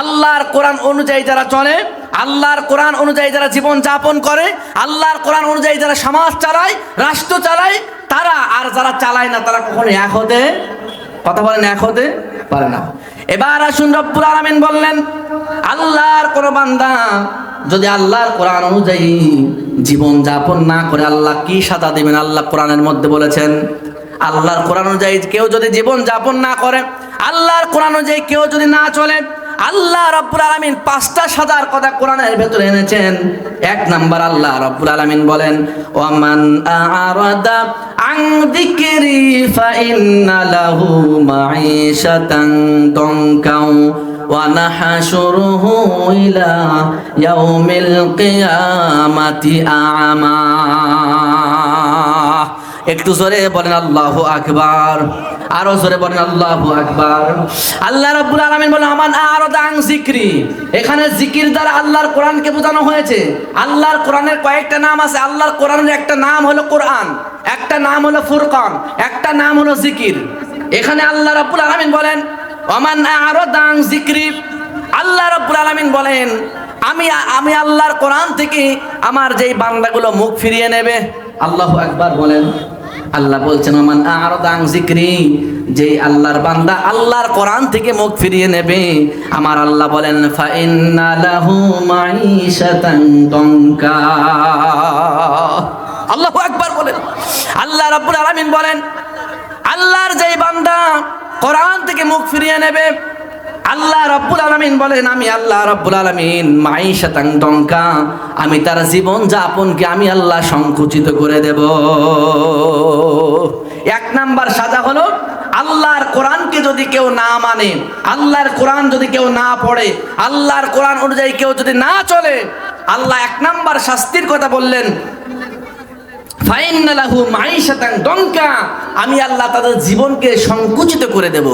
S1: আল্লাহর কোরআন অনুযায়ী যারা চলে, আল্লাহর কোরআন অনুযায়ী যারা জীবন যাপন করে, আল্লাহর কোরআন অনুযায়ী যারা সমাজ চালায়, রাষ্ট্র চালায়, তারা আর যারা চালায় না, তারা কখনো এক হতে, কথা বলেন, এক হতে পারে না। এবার আসুন, রব্বুল আলামিন বললেন, আল্লাহর কোন বান্দা যদি আল্লাহর কোরআন অনুযায়ী জীবন যাপন না করে, আল্লাহ কি সাজা দিবেন? আল্লাহ কোরআনের মধ্যে বলেছেন, আল্লাহর কোরআন অনুযায়ী কেউ যদি জীবন যাপন না করে, আল্লাহর কোরআন অনুযায়ী কেউ যদি না চলে, আল্লাহ রাব্বুল আলামিন 5টা সাজার কথা কোরআনের ভেতরে এনেছেন। 1 নাম্বার, আল্লাহ রাব্বুল আলামিন বলেন, ওয়ামান আ'রাদা আন যিকরি ফাইন্না লাহু মাঈশাতান দনকাও ওয়া নাহশুরুহু ইলা ইয়াউমিল কিয়ামাতি আ'মা। একটু জোরে বলেন আল্লাহু আকবার, আরো জোরে বলেন আল্লাহু আকবার। আল্লাহ রাব্বুল আলামিন বলেন, আমান আ'রাদা আন যিকরি। এখানে জিকির দ্বারা আল্লাহর কোরআনকে বোঝানো হয়েছে। আল্লাহর কোরআনের কয়েকটা নাম আছে। আল্লাহর কোরআনের একটা নাম হলো কোরআন, একটা নাম হলো ফুরকান, একটা নাম হলো জিকির। এখানে আল্লাহ রাব্বুল আলামিন বলেন, আমান আ'রাদা আন যিকরি। আল্লাহ রাব্বুল আলামিন বলেন, আমি আল্লাহর কোরআন থেকে আমার যেই বান্দাগুলো মুখ ফিরিয়ে নেবে, আল্লাহু আকবার বলেন। আল্লাহ বলছেন, ওমান আ'রাদা আন যিকরি, যেই আল্লাহর বান্দা আল্লাহর কোরআন থেকে মুখ ফিরিয়ে নেবে, আমার আল্লাহ বলেন, ফাইন্না লাহু মাঈশাতান দনকা। আল্লাহু আকবার বলেন। আল্লাহ রাব্বুল আলামিন বলেন, আল্লাহর যেই বান্দা কোরআন থেকে মুখ ফিরিয়ে নেবে, আল্লাহ রাব্বুল আলামিন বলেন, আমি আল্লাহ রাব্বুল আলামিন মাঈশাতান দনকা, আমি তার জীবন যাপনকে আমি আল্লাহ সংকুচিত করে দেব। 1 নাম্বার সাজা হলো, আল্লাহর কোরআনকে যদি কেউ না মানে, আল্লাহর কোরআন যদি কেউ না পড়ে, আল্লাহর কোরআন অনুযায়ী কেউ যদি না চলে, আল্লাহ 1 নাম্বার শাস্তির কথা বললেন, ফাইন্না লাহু মাঈশাতান দনকা, আমি আল্লাহ তাদের জীবনকে সংকুচিত করে দেব।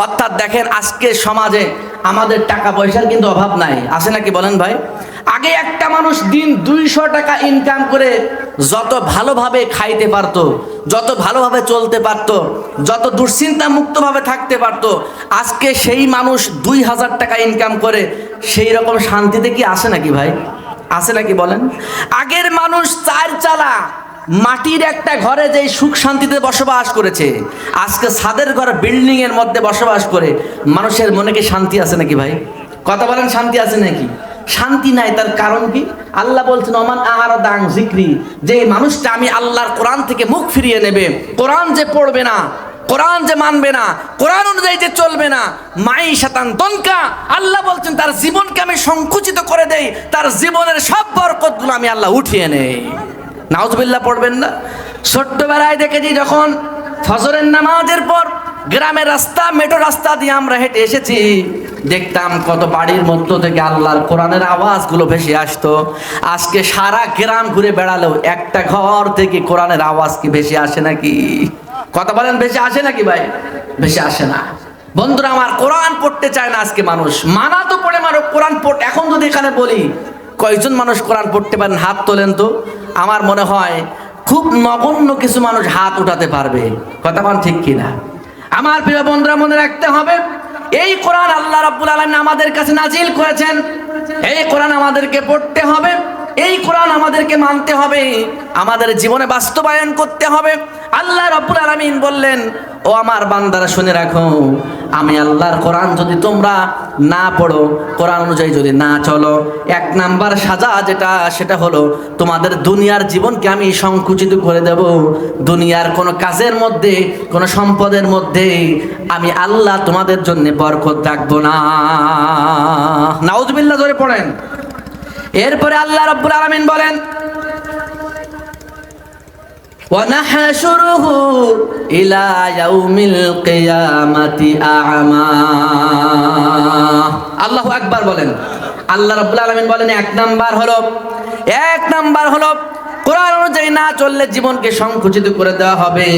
S1: অর্থাৎ দেখেন, আজকে সমাজে আমাদের টাকা পয়সার কিন্তু অভাব নাই, আছে নাকি বলেন ভাই? আগে একটা মানুষ দিন 200 টাকা ইনকাম করে যত ভালোভাবে খাইতে পারতো, যত ভালোভাবে চলতে পারতো, যত দুশ্চিন্তা মুক্তভাবে থাকতে পারতো, আজকে সেই মানুষ 2000 টাকা ইনকাম করে সেই রকম শান্তিতে কি আসে নাকি ভাই? আসে নাকি বলেন? আগের মানুষ 4 চালা মাটির একটা ঘরে যে সুখ শান্তিতে বসবাস করেছে, আজকে ছাদের ঘর বিল্ডিং এর মধ্যে বসবাস করে মানুষের মনে কি শান্তি আছে নাকি ভাই? কথা বলেন, শান্তি আছে নাকি? শান্তি নাই। তার কারণ কি? আল্লাহ বলছেন, ওমান আ'রাদা আন যিকরি, যে মানুষটা আমি আল্লাহর কোরআন থেকে মুখ ফিরিয়ে নেবে, কোরআন যে পড়বে না, কোরআন যে মানবে না, কোরআন অনুযায়ী যে চলবে না, মাঈশাতান দনকা, আল্লাহ বলছেন তার জীবনকে আমি সংকুচিত করে দেই, তার জীবনের সব বরকতগুলো আমি আল্লাহ উঠিয়ে নেই। নাউজুবিল্লাহ পড়বেন না? ছোট্টবেলায় দেখেছি, যখন ফজরের নামাজের পর গ্রামের রাস্তা, মেট্রো রাস্তা দিয়ে আমরা হেঁটে এসেছি, দেখতাম কত বাড়ির মধ্য থেকে আল্লাহর কোরআনের আওয়াজগুলো ভেসে আসতো। আজকে সারা গ্রাম ঘুরে বেড়ালেও একটা ঘর থেকে কোরআনের আওয়াজ কি ভেসে আসে নাকি? কথা বলেন, ভেসে আসে নাকি ভাই? ভেসে আসে না। বন্ধুরা আমার, কোরআন পড়তে চায় না আজকে মানুষ। মানা তো পড়ে মারো, কোরআন পড়। এখন যদি এখানে বলি কয়জন মানুষ কোরআন পড়তে পারেন, হাত তোলেন তো। আমার মনে হয় খুব নগণ্য কিছু মানুষ হাত উঠাতে পারবে। কথা বলেন ঠিক কিনা? আমার প্রিয় বন্ধুরা, মনে রাখতে হবে, এই কোরআন আল্লাহ রাব্বুল আলামিন আমাদের কাছে নাজিল করেছেন। এই কোরআন আমাদেরকে পড়তে হবে, এই কোরআন আমাদেরকে মানতে হবে, আমাদের জীবনে বাস্তবায়ন করতে হবে। আল্লাহ রাব্বুল আলামিন বললেন, ও আমার বান্দারা শুনে রাখো, আমি আল্লাহর কোরআন যদি তোমরা না পড়ো, কোরআন অনুযায়ী যদি না চলো, 1 নাম্বার সাজা যেটা, সেটা হলো তোমাদের দুনিয়ার জীবনকে আমি সংকুচিত করে দেব। দুনিয়ার কোনো কাজের মধ্যে, কোনো সম্পদের মধ্যে আমি আল্লাহ তোমাদের জন্য বরকত রাখবো না। নাউজুবিল্লাহ জোরে পড়েন। এরপরে আল্লাহ রাব্বুল আলামিন বলেন, وَنَحْشُرُهُ إِلَى يَوْمِ الْقِيَامَةِ أَعْمَى। আল্লাহু আকবার বলেন। আল্লাহ রাব্বুল আলামিন বলেন এক নাম্বার হলো কোরআন অনুযায়ী না চললে জীবনকে সংকুচিত করে দেওয়া হবে।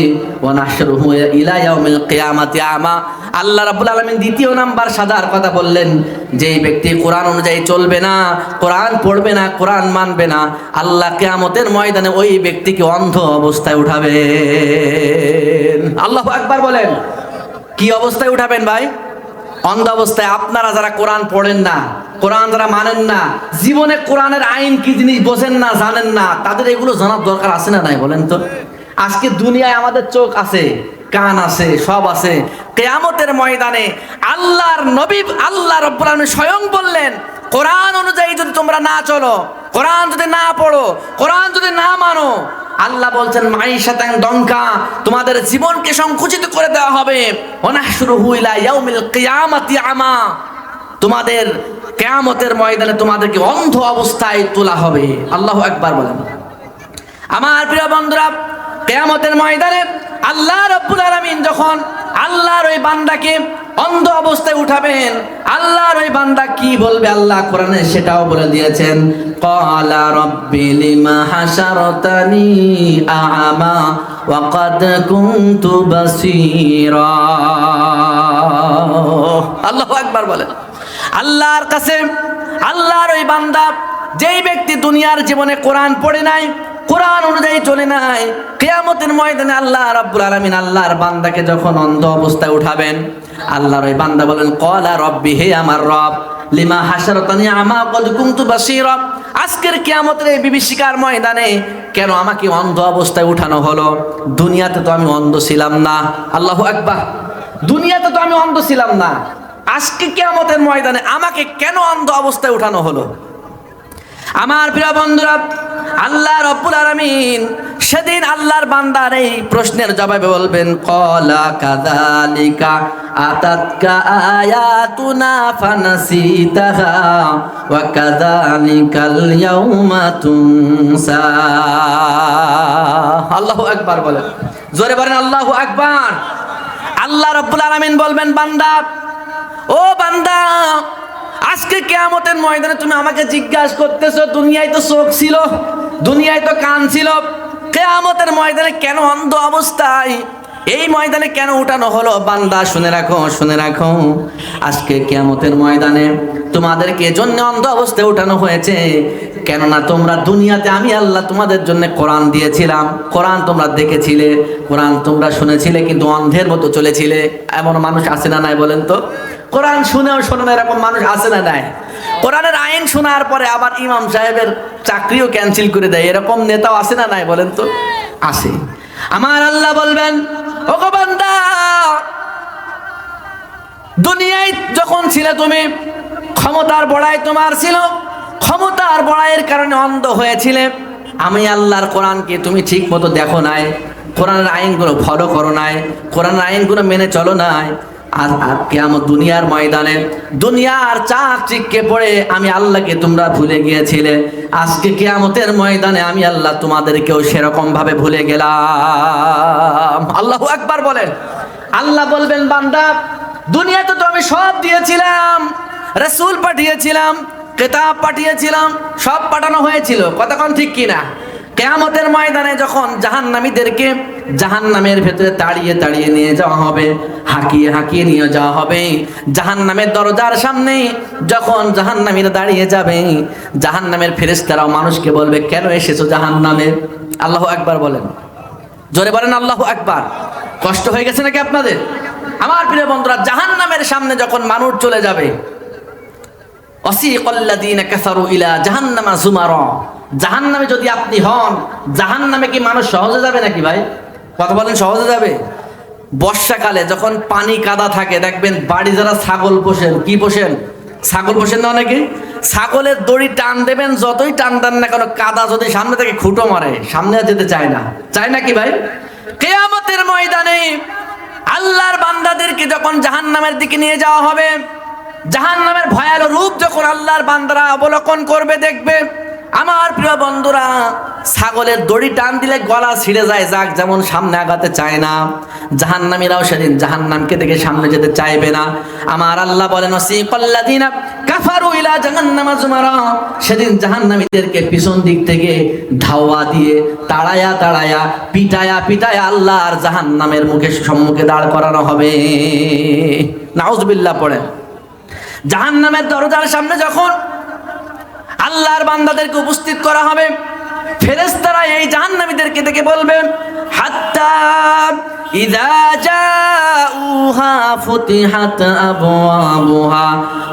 S1: ওয়া নাহশুরুহু ইলা ইয়াউমিল কিয়ামাতি আমা। আল্লাহ রাব্বুল আলামিন দ্বিতীয় নাম্বার সাজার কথা বললেন, যেই ব্যক্তি কোরআন অনুযায়ী চলবে না, কোরআন পড়বে না, কোরআন মানবে না, আল্লাহ কিয়ামতের ময়দানে ওই ব্যক্তিকে অন্ধ অবস্থায় উঠাবেন। আল্লাহু আকবার বলেন। কি অবস্থায় উঠাবেন ভাই? অন্ধ অবস্থায়। আপনারা যারা কোরআন পড়েন না, কোরআন যারা মানেন না, জীবনে কোরআনের আইন কি জিনিস বোঝেন না, জানেন না, তাদের এগুলো জানার দরকার আছে না নাই বলেন তো? আজকে দুনিয়ায় আমাদের চোখ আছে, কান আছে, সব আছে। কিয়ামতের ময়দানে আল্লাহর নবী আল্লাহ রাব্বুল আলামিন স্বয়ং বললেন, কোরআন অনুযায়ী যদি তোমরা না চলো, কোরআন যদি না পড়ো, কোরআন যদি না মানো, আল্লাহ বলছেন মাইশাতান দঙ্কা, তোমাদের জীবনকে সংকুচিত করে দেওয়া হবে। ওয়ানাহশুরুহু ইলা ইয়াউমিল কিয়ামাতি আমা, তোমাদের কিয়ামতের ময়দানে তোমাদেরকে অন্ধ অবস্থায় তোলা হবে। আল্লাহু আকবার বলেন। আমার প্রিয় বন্ধুরা, কিয়ামতের ময়দানে আল্লাহ রাব্বুল আলামিন যখন আল্লাহর ওই বান্দাকে অন্ধ অবস্থায় উঠাবেন, আল্লাহর ওই বান্দা কি বলবে আল্লাহ কোরআনে সেটাও বলে দিয়েছেন। ক্বালা রাব্বি লিমা হাশারতানি আ'মা ওয়া ক্বাদ কুনতু বাসীরা। আল্লাহু আকবার বলেন। আল্লাহর কাছে আল্লাহর ওই বান্দা, যেই ব্যক্তি দুনিয়ার জীবনে কোরআন পড়ে নাই, কোরআন অনুযায়ী চলে নাই, কিয়ামতের ময়দানে আল্লাহ রাব্বুল আলামিন আল্লাহর বান্দাকে যখন অন্ধ অবস্থায় উঠাবেন, আল্লাহর ওই বান্দা বলেন ক্বালা রাব্বি, হে আমার রব, লিমা হাশারতানি আমা ক্বাদ কুনতু বাসীরা, আজকের কিয়ামতের এই বিভীষিকার ময়দানে কেন আমাকে অন্ধ অবস্থায় উঠানো হলো? দুনিয়াতে তো আমি অন্ধ ছিলাম না। আল্লাহু আকবার। দুনিয়াতে তো আমি অন্ধ ছিলাম না, আজকে কিয়ামতের ময়দানে আমাকে কেন অন্ধ অবস্থায় উঠানো হলো? আমার প্রিয় বন্ধুরা, আল্লাহ রাব্বুল আলামিন সেদিন আল্লাহর বান্দার এই প্রশ্নের জবাবে বলবেন, ক্বালা কাযালিকা আতাতকা আয়াতুনা ফানাসিতাহা ওয়া কাযালিকাল ইয়াউমা তুনসা। আল্লাহু আকবার বলেন। জোরে বলেন আল্লাহু আকবার। আল্লাহ রাব্বুল আলামিন বলবেন, বান্দা, ও বান্দা, আজকে কিয়ামতের ময়দানে তুমি আমাকে জিজ্ঞাসা করতেছো, দুনিয়ায় তো চোখ ছিল, দুনিয়ায় তো কান ছিল, কিয়ামতের ময়দানে কেন অন্ধ অবস্থায় এই ময়দানে কেন উঠানো হলো? বান্দা শুনে রাখো, শুনে রাখো, আজকে কিয়ামতের ময়দানে তোমাদেরকে জন্য অন্ধ অবস্থায় উঠানো হয়েছে। কেননা তোমরা দুনিয়াতে আমি আল্লাহ তোমাদের জন্য কোরআন দিয়েছিলাম, কোরআন তোমরা দেখেছিলে, কোরআন তোমরা শুনেছিলে, কিন্তু অন্ধের মতো চলেছিলে। এমন মানুষ আছে না নাই বলেন তো? কোরআন শুনেও শোনে না এরকম মানুষ আছে না নাই? কোরআনের আইন শোনার পরে আবার ইমাম সাহেবের চাকরিও ক্যান্সেল করে দেয়, এরকম নেতাও আছে না নাই বলেন তো? আছে। আমার আল্লাহ বলবেন, ও গো বান্দা, দুনিয়ায় যখন ছিলে তুমি, ক্ষমতার বড়াই তোমার ছিল, ক্ষমতার বড়াইয়ের কারণে অন্ধ হয়েছিলে। আমি আল্লাহর কোরআনকে তুমি ঠিক মতো দেখো নাই, কোরআনের আইনগুলো ফলো করো নাই, কোরআনের আইনগুলো মেনে চলো নাই। আর কিয়ামত দুনিয়ার ময়দানে দুনিয়ার চাকচিক্যে পড়ে আমি আল্লাহকে তোমরা ভুলে গিয়েছিলে। আজকে কিয়ামতের ময়দানে আমি আল্লাহ তোমাদেরকেও সেরকম ভাবে ভুলে গেলাম। আল্লাহু আকবার বলেন। আল্লাহ বলবেন, বান্দা, দুনিয়াতে তো আমি সব দিয়েছিলাম, রাসূল পাঠিয়েছিলাম, কিতাব পাঠিয়েছিলাম, সব পাঠানো হয়েছিল, কতক্ষণ ঠিক কিনা? কিয়ামতের ময়দানে যখন জাহান্নামীদেরকে জাহান্নামের ভেতরে তাড়িয়ে তাড়িয়ে নিয়ে যাওয়া হবে, হাঁকিয়ে হাঁকিয়ে নিয়ে যাওয়া হবে, জাহান্নামের দরজার সামনে যখন জাহান্নামীরা দাঁড়িয়ে যাবে, জাহান্নামের ফেরেশতারাও মানুষকে বলবে, কেন এসেছো জাহান্নামে? আল্লাহু আকবার বলেন। জোরে বলেন আল্লাহু আকবার। কষ্ট হয়ে গেছে নাকি আপনাদের? আমার প্রিয় বন্ধুরা, জাহান্নামের সামনে যখন মানুষ চলে যাবে, ওয়াসিকাল্লাযীনা কাফারু ইলা জাহান্নামা যুমারা, জাহান্নামে যদি আপনি হন, জাহান্নামে কি মানুষ সহজে যাবে নাকি ভাই? কথা বলেন, সহজে যাবে? বর্ষাকালে যখন পানি কাদা থাকে, দেখবেন বাড়ি যারা ছাগল পোষেন, কি পোষেন? ছাগল পোষেন না অনেকে? ছাগলের দড়ি টান দেবেন, যতই টান দেন না কেন, কাদা যদি সামনে থেকে খুঁটো মারে, সামনে আর যেতে চায় না। চায় না কি ভাই? কিয়ামতের ময়দানে আল্লাহর বান্দাদেরকে যখন জাহান্নামের দিকে নিয়ে যাওয়া হবে, জাহান্নামের ভয়াল রূপ যখন আল্লাহর বান্দারা অবলোকন করবে, দেখবে, আমার প্রিয় বন্ধুরা, ছাগলের দড়ি টান দিলে গলা ছিঁড়ে যায়, যাক যেমন সামনে আগাতে চায় না, জাহান্নামীরাও সেদিন জাহান্নামকে দেখে সামনে যেতে চাইবে না। আমার আল্লাহ বলেন, ওয়াসিকাল্লাযীনা কাফারু ইলা জাহান্নামা যুমারা, সেদিন জাহান্নামীদেরকে পিছন দিক থেকে ধাওয়া দিয়ে তাড়ায়া পিটায়া আল্লাহর জাহান্নামের সম্মুখে দাঁড় করানো হবে। নাউজুবিল্লাহ পড়ে। জাহান্নামের দরজার সামনে যখন আল্লাহর বান্দাদেরকে উপস্থিত করা হবে, ফেরেশতারা এই জাহান্নামীদেরকে দেখে বলবে, হাত্তা ইযা জাউহা ফুতিহাত আবওয়াবুহা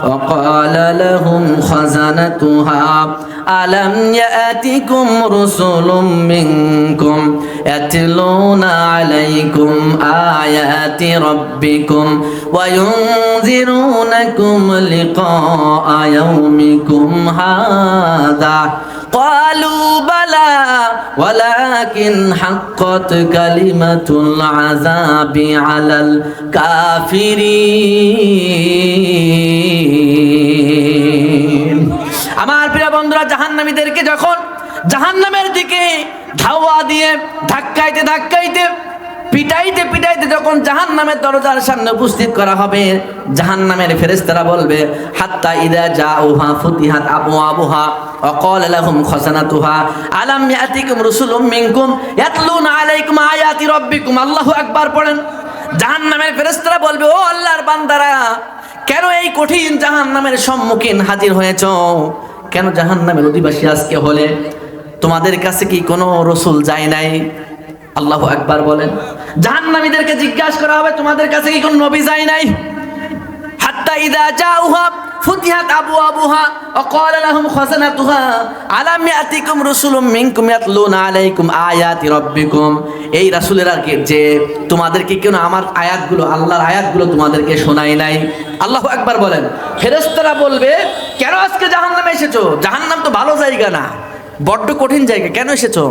S1: ওয়া ক্বালা লাহুম খাযানাতুহা আলাম ইয়াতিকুম রাসূলুম মিনকুম ইয়াতলুনা আলাইকুম আয়াতি রাব্বিকুম ওয়া ইউনযিরুনাকুম লিকা ইয়াউমিকুম হাযা قالوا بلى ولكن حقت كلمة العذاب على الكافرين। আমার প্রিয় বন্ধুরা, জাহান্নামীদেরকে যখন জাহান্নামের দিকে ধাওয়া দিয়ে ধাক্কাইতে পিটাইতে যখন জাহান্নামের দরজার সামনে উপস্থিত করা হবে, জাহান্নামের ফেরেশতারা বলবে, হাত্তা ইযা জাউহা ফুতিহাত আবওয়াবুহা ওয়া ক্বালা লাহুম খাযানাতুহা আলাম ইয়াতিকুম রাসূলুম মিনকুম ইয়াতলুনা আলাইকুম আয়াতি রাব্বিকুম। আল্লাহু আকবার পড়েন। জাহান্নামের ফেরেশতারা বলবে, ও আল্লাহর বান্দারা, কেন এই কঠিন জাহান্নামের সম্মুখীন হাজির হয়েছো? কেন জাহান্নামের অধিবাসী আজকে হলে? তোমাদের কাছে কি কোনো রাসূল যায় নাই? আল্লাহু আকবার বলেন। জাহান্নামীদেরকে জিজ্ঞাসা করা হবে, তোমাদের কাছে কি কোন নবী যায় নাই? হাত্তা ইযা জাউহা ফুতিহাত আবওয়াবুহা ওয়া ক্বালা লাহুম খাযানাতুহা আলাম ইয়াতিকুম রাসূলুম মিনকুম ইয়াতলুনা আলাইকুম আয়াতি রাব্বিকুম। এই রাসূলেরা যে তোমাদেরকে কেন আমার আয়াতগুলো, আল্লাহর আয়াতগুলো তোমাদেরকে শোনায় নাই? আল্লাহু আকবার বলেন। ফেরেশতারা বলবে, কেন আজকে জাহান্নামে এসেছো? জাহান্নাম তো ভালো জায়গা না, বড্ড কঠিন জায়গা, কেন এসেছো?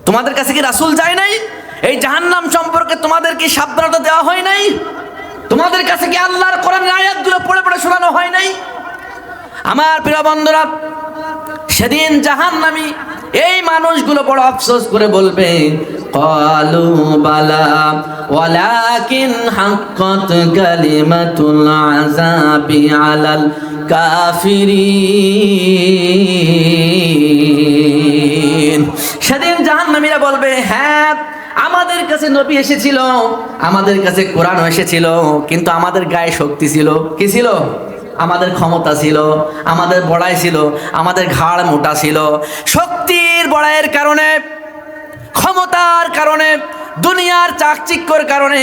S1: তোমাদের কাছে কি রাসূল যায় নাই? এই জাহান্নাম সম্পর্কে তোমাদের কি সাবধানতা দেওয়া হয় নাই? তোমাদের কাছে কি আল্লাহর কোরআনের আয়াতগুলো পড়ে শোনানো হয় নাই? আমার প্রিয় বন্ধুরা, সেদিন জাহান্নামী এই মানুষগুলো বড় আফসোস করে বলবে, ক্বালু বালা ওয়ালাকিন হাক্কাত কালিমাতুল আযাবি আলাল কাফিরিন। সেদিন জাহান্নামীরা বলবে, হ্যাঁ, আমাদের কাছে নবী এসেছিল, আমাদের কাছে কোরআন এসেছিল, কিন্তু আমাদের গায়ে শক্তি ছিল। কি ছিল? আমাদের ক্ষমতা ছিল, আমাদের বড়াই ছিল, আমাদের ঘাড় মোটা ছিল। শক্তির বড়াইয়ের কারণে, ক্ষমতার কারণে, দুনিয়ার চাকচিক্যর কারণে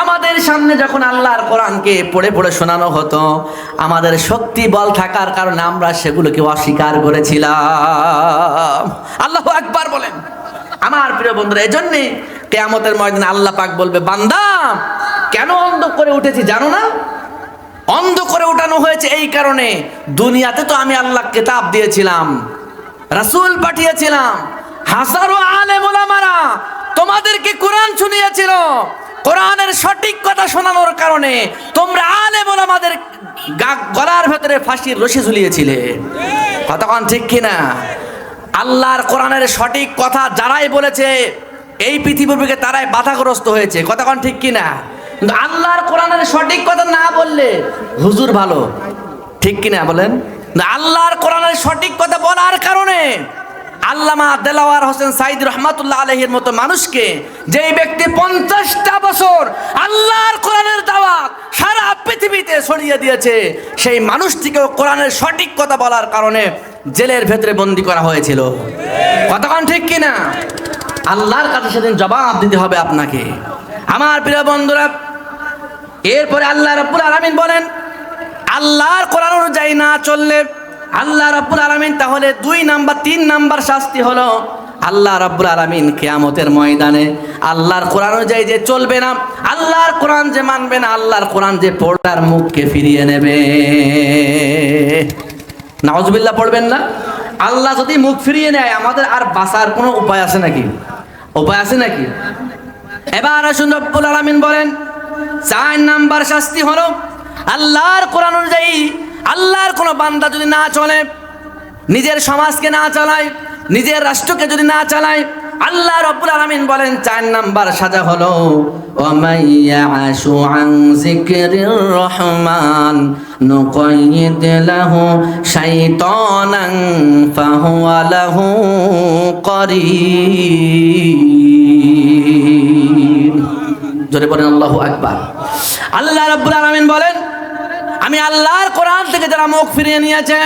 S1: আমাদের সামনে যখন আল্লাহর কোরআনকে পড়ে শোনানো হতো, আমাদের শক্তি বল থাকার কারণে আমরা সেগুলোকে অস্বীকার করেছিলাম। আল্লাহু আকবার বলেন। আমার প্রিয় বন্ধুরা, এজন্যে কিয়ামতের ময়দানে আল্লাহ পাক বলবে, বান্দা কেন অন্ধ করে উঠেছি জানো না? অন্ধ করে উঠানো হয়েছে এই কারণে, দুনিয়াতে তো আমি আল্লাহ কিতাব দিয়েছিলাম, রাসূল পাঠিয়েছিলাম, হাজারো আলেম ওলামারা তোমাদেরকে কোরআন শুনিয়েছিল। কোরআনের সঠিক কথা শোনানোর কারণে তোমরা আলেম ওলামাদের গলার ভেতরে ফাঁসির রশি ঝুলিয়েছিলে। কতক্ষণ ঠিক কিনা? আল্লাহর কোরআনের সঠিক কথা যারাই বলেছে এই পৃথিবীকে তারাই বাধাগ্রস্ত হয়েছে। কতক্ষণ ঠিক কিনা? কিন্তু আল্লাহর কোরআনের সঠিক কথা না বললে হুজুর ভালো, ঠিক কিনা বলেন? আল্লাহর কোরআনের সঠিক কথা বলার কারণে আল্লামা দেলাওয়ার হোসেন সাইদি রহমাতুল্লাহ আলাইহির মতো মানুষকে, যেই ব্যক্তি 50টা বছর আল্লাহর কোরআনের দাওয়াত সারা পৃথিবীতে ছড়িয়ে দিয়েছে, সেই মানুষটিকেও কোরআনের সঠিক কথা বলার কারণে জেলের ভেতরে বন্দী করা হয়েছিল। কতক্ষণ ঠিক কিনা? আল্লাহর কাছে সেদিন জবাব দিতে হবে আপনাকে। আমার প্রিয় বন্ধুরা, এরপরে আল্লাহ রাব্বুল আলামিন বলেন, আল্লাহর কোরআন অনুযায়ী না চললে আল্লাহ রাব্বুল আলামিন তাহলে 2 নাম্বার 3 নাম্বার শাস্তি হলো, আল্লাহ রাব্বুল আলামিন কিয়ামতের ময়দানে আল্লাহর কোরআন অনুযায়ী যে চলবে না, আল্লাহর কোরআন যে মানবে না, আল্লাহর কোরআন যে পড়ার মুখকে ফিরিয়ে নেবে। নাউজুবিল্লাহ পড়বেন না? আল্লাহ যদি মুখ ফিরিয়ে নেয়, আমাদের আর বাঁচার কোনো উপায় আছে নাকি? উপায় আছে নাকি? এবার আসুন, রব্বুল আলামিন বলেন 4 নাম্বার শাস্তি হলো, আল্লাহর কোরআন অনুযায়ী আল্লাহর কোনো বান্দা যদি না চলে, নিজের সমাজকে না চালায়, নিজের রাষ্ট্রকে যদি না চালায়, আল্লাহ রব্বুল আলামিন বলেন 4 নাম্বার সাজা হলো ومن يعش عن ذكر الرحمن نقيض له شيطانا فهو له قرين জোরে বলেন আল্লাহু আকবার। আল্লাহ রাব্বুল আলামিন বলেন, আমি আল্লাহর কোরআন থেকে যারা মুখ ফিরিয়ে নিয়েছে,